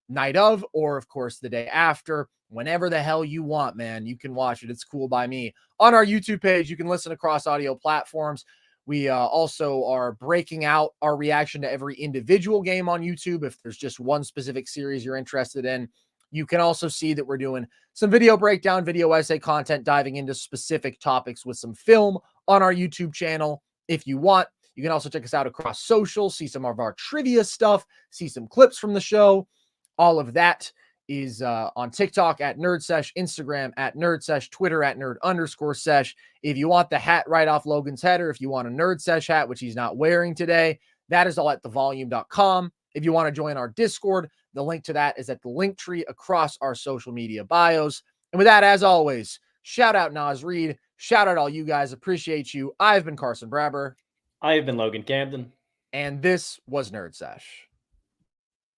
night of, or of course the day after, whenever the hell you want, man. You can watch it. It's cool by me. On our YouTube page, you can listen across audio platforms. We also are breaking out our reaction to every individual game on YouTube. If there's just one specific series you're interested in, you can also see that we're doing some video breakdown, video essay content, diving into specific topics with some film on our YouTube channel. If you want, you can also check us out across social, see some of our trivia stuff, see some clips from the show. All of that is on TikTok at Nerd Sesh, Instagram at Nerd Sesh, Twitter at Nerd_Sesh. If you want the hat right off Logan's head, or if you want a Nerd Sesh hat, which he's not wearing today, that is all at thevolume.com. If you want to join our Discord, the link to that is at the link tree across our social media bios. And with that, as always, shout out Naz Reid. Shout out all you guys. Appreciate you. I've been Carson Brabber. I have been Logan Camden. And this was Nerd Sesh.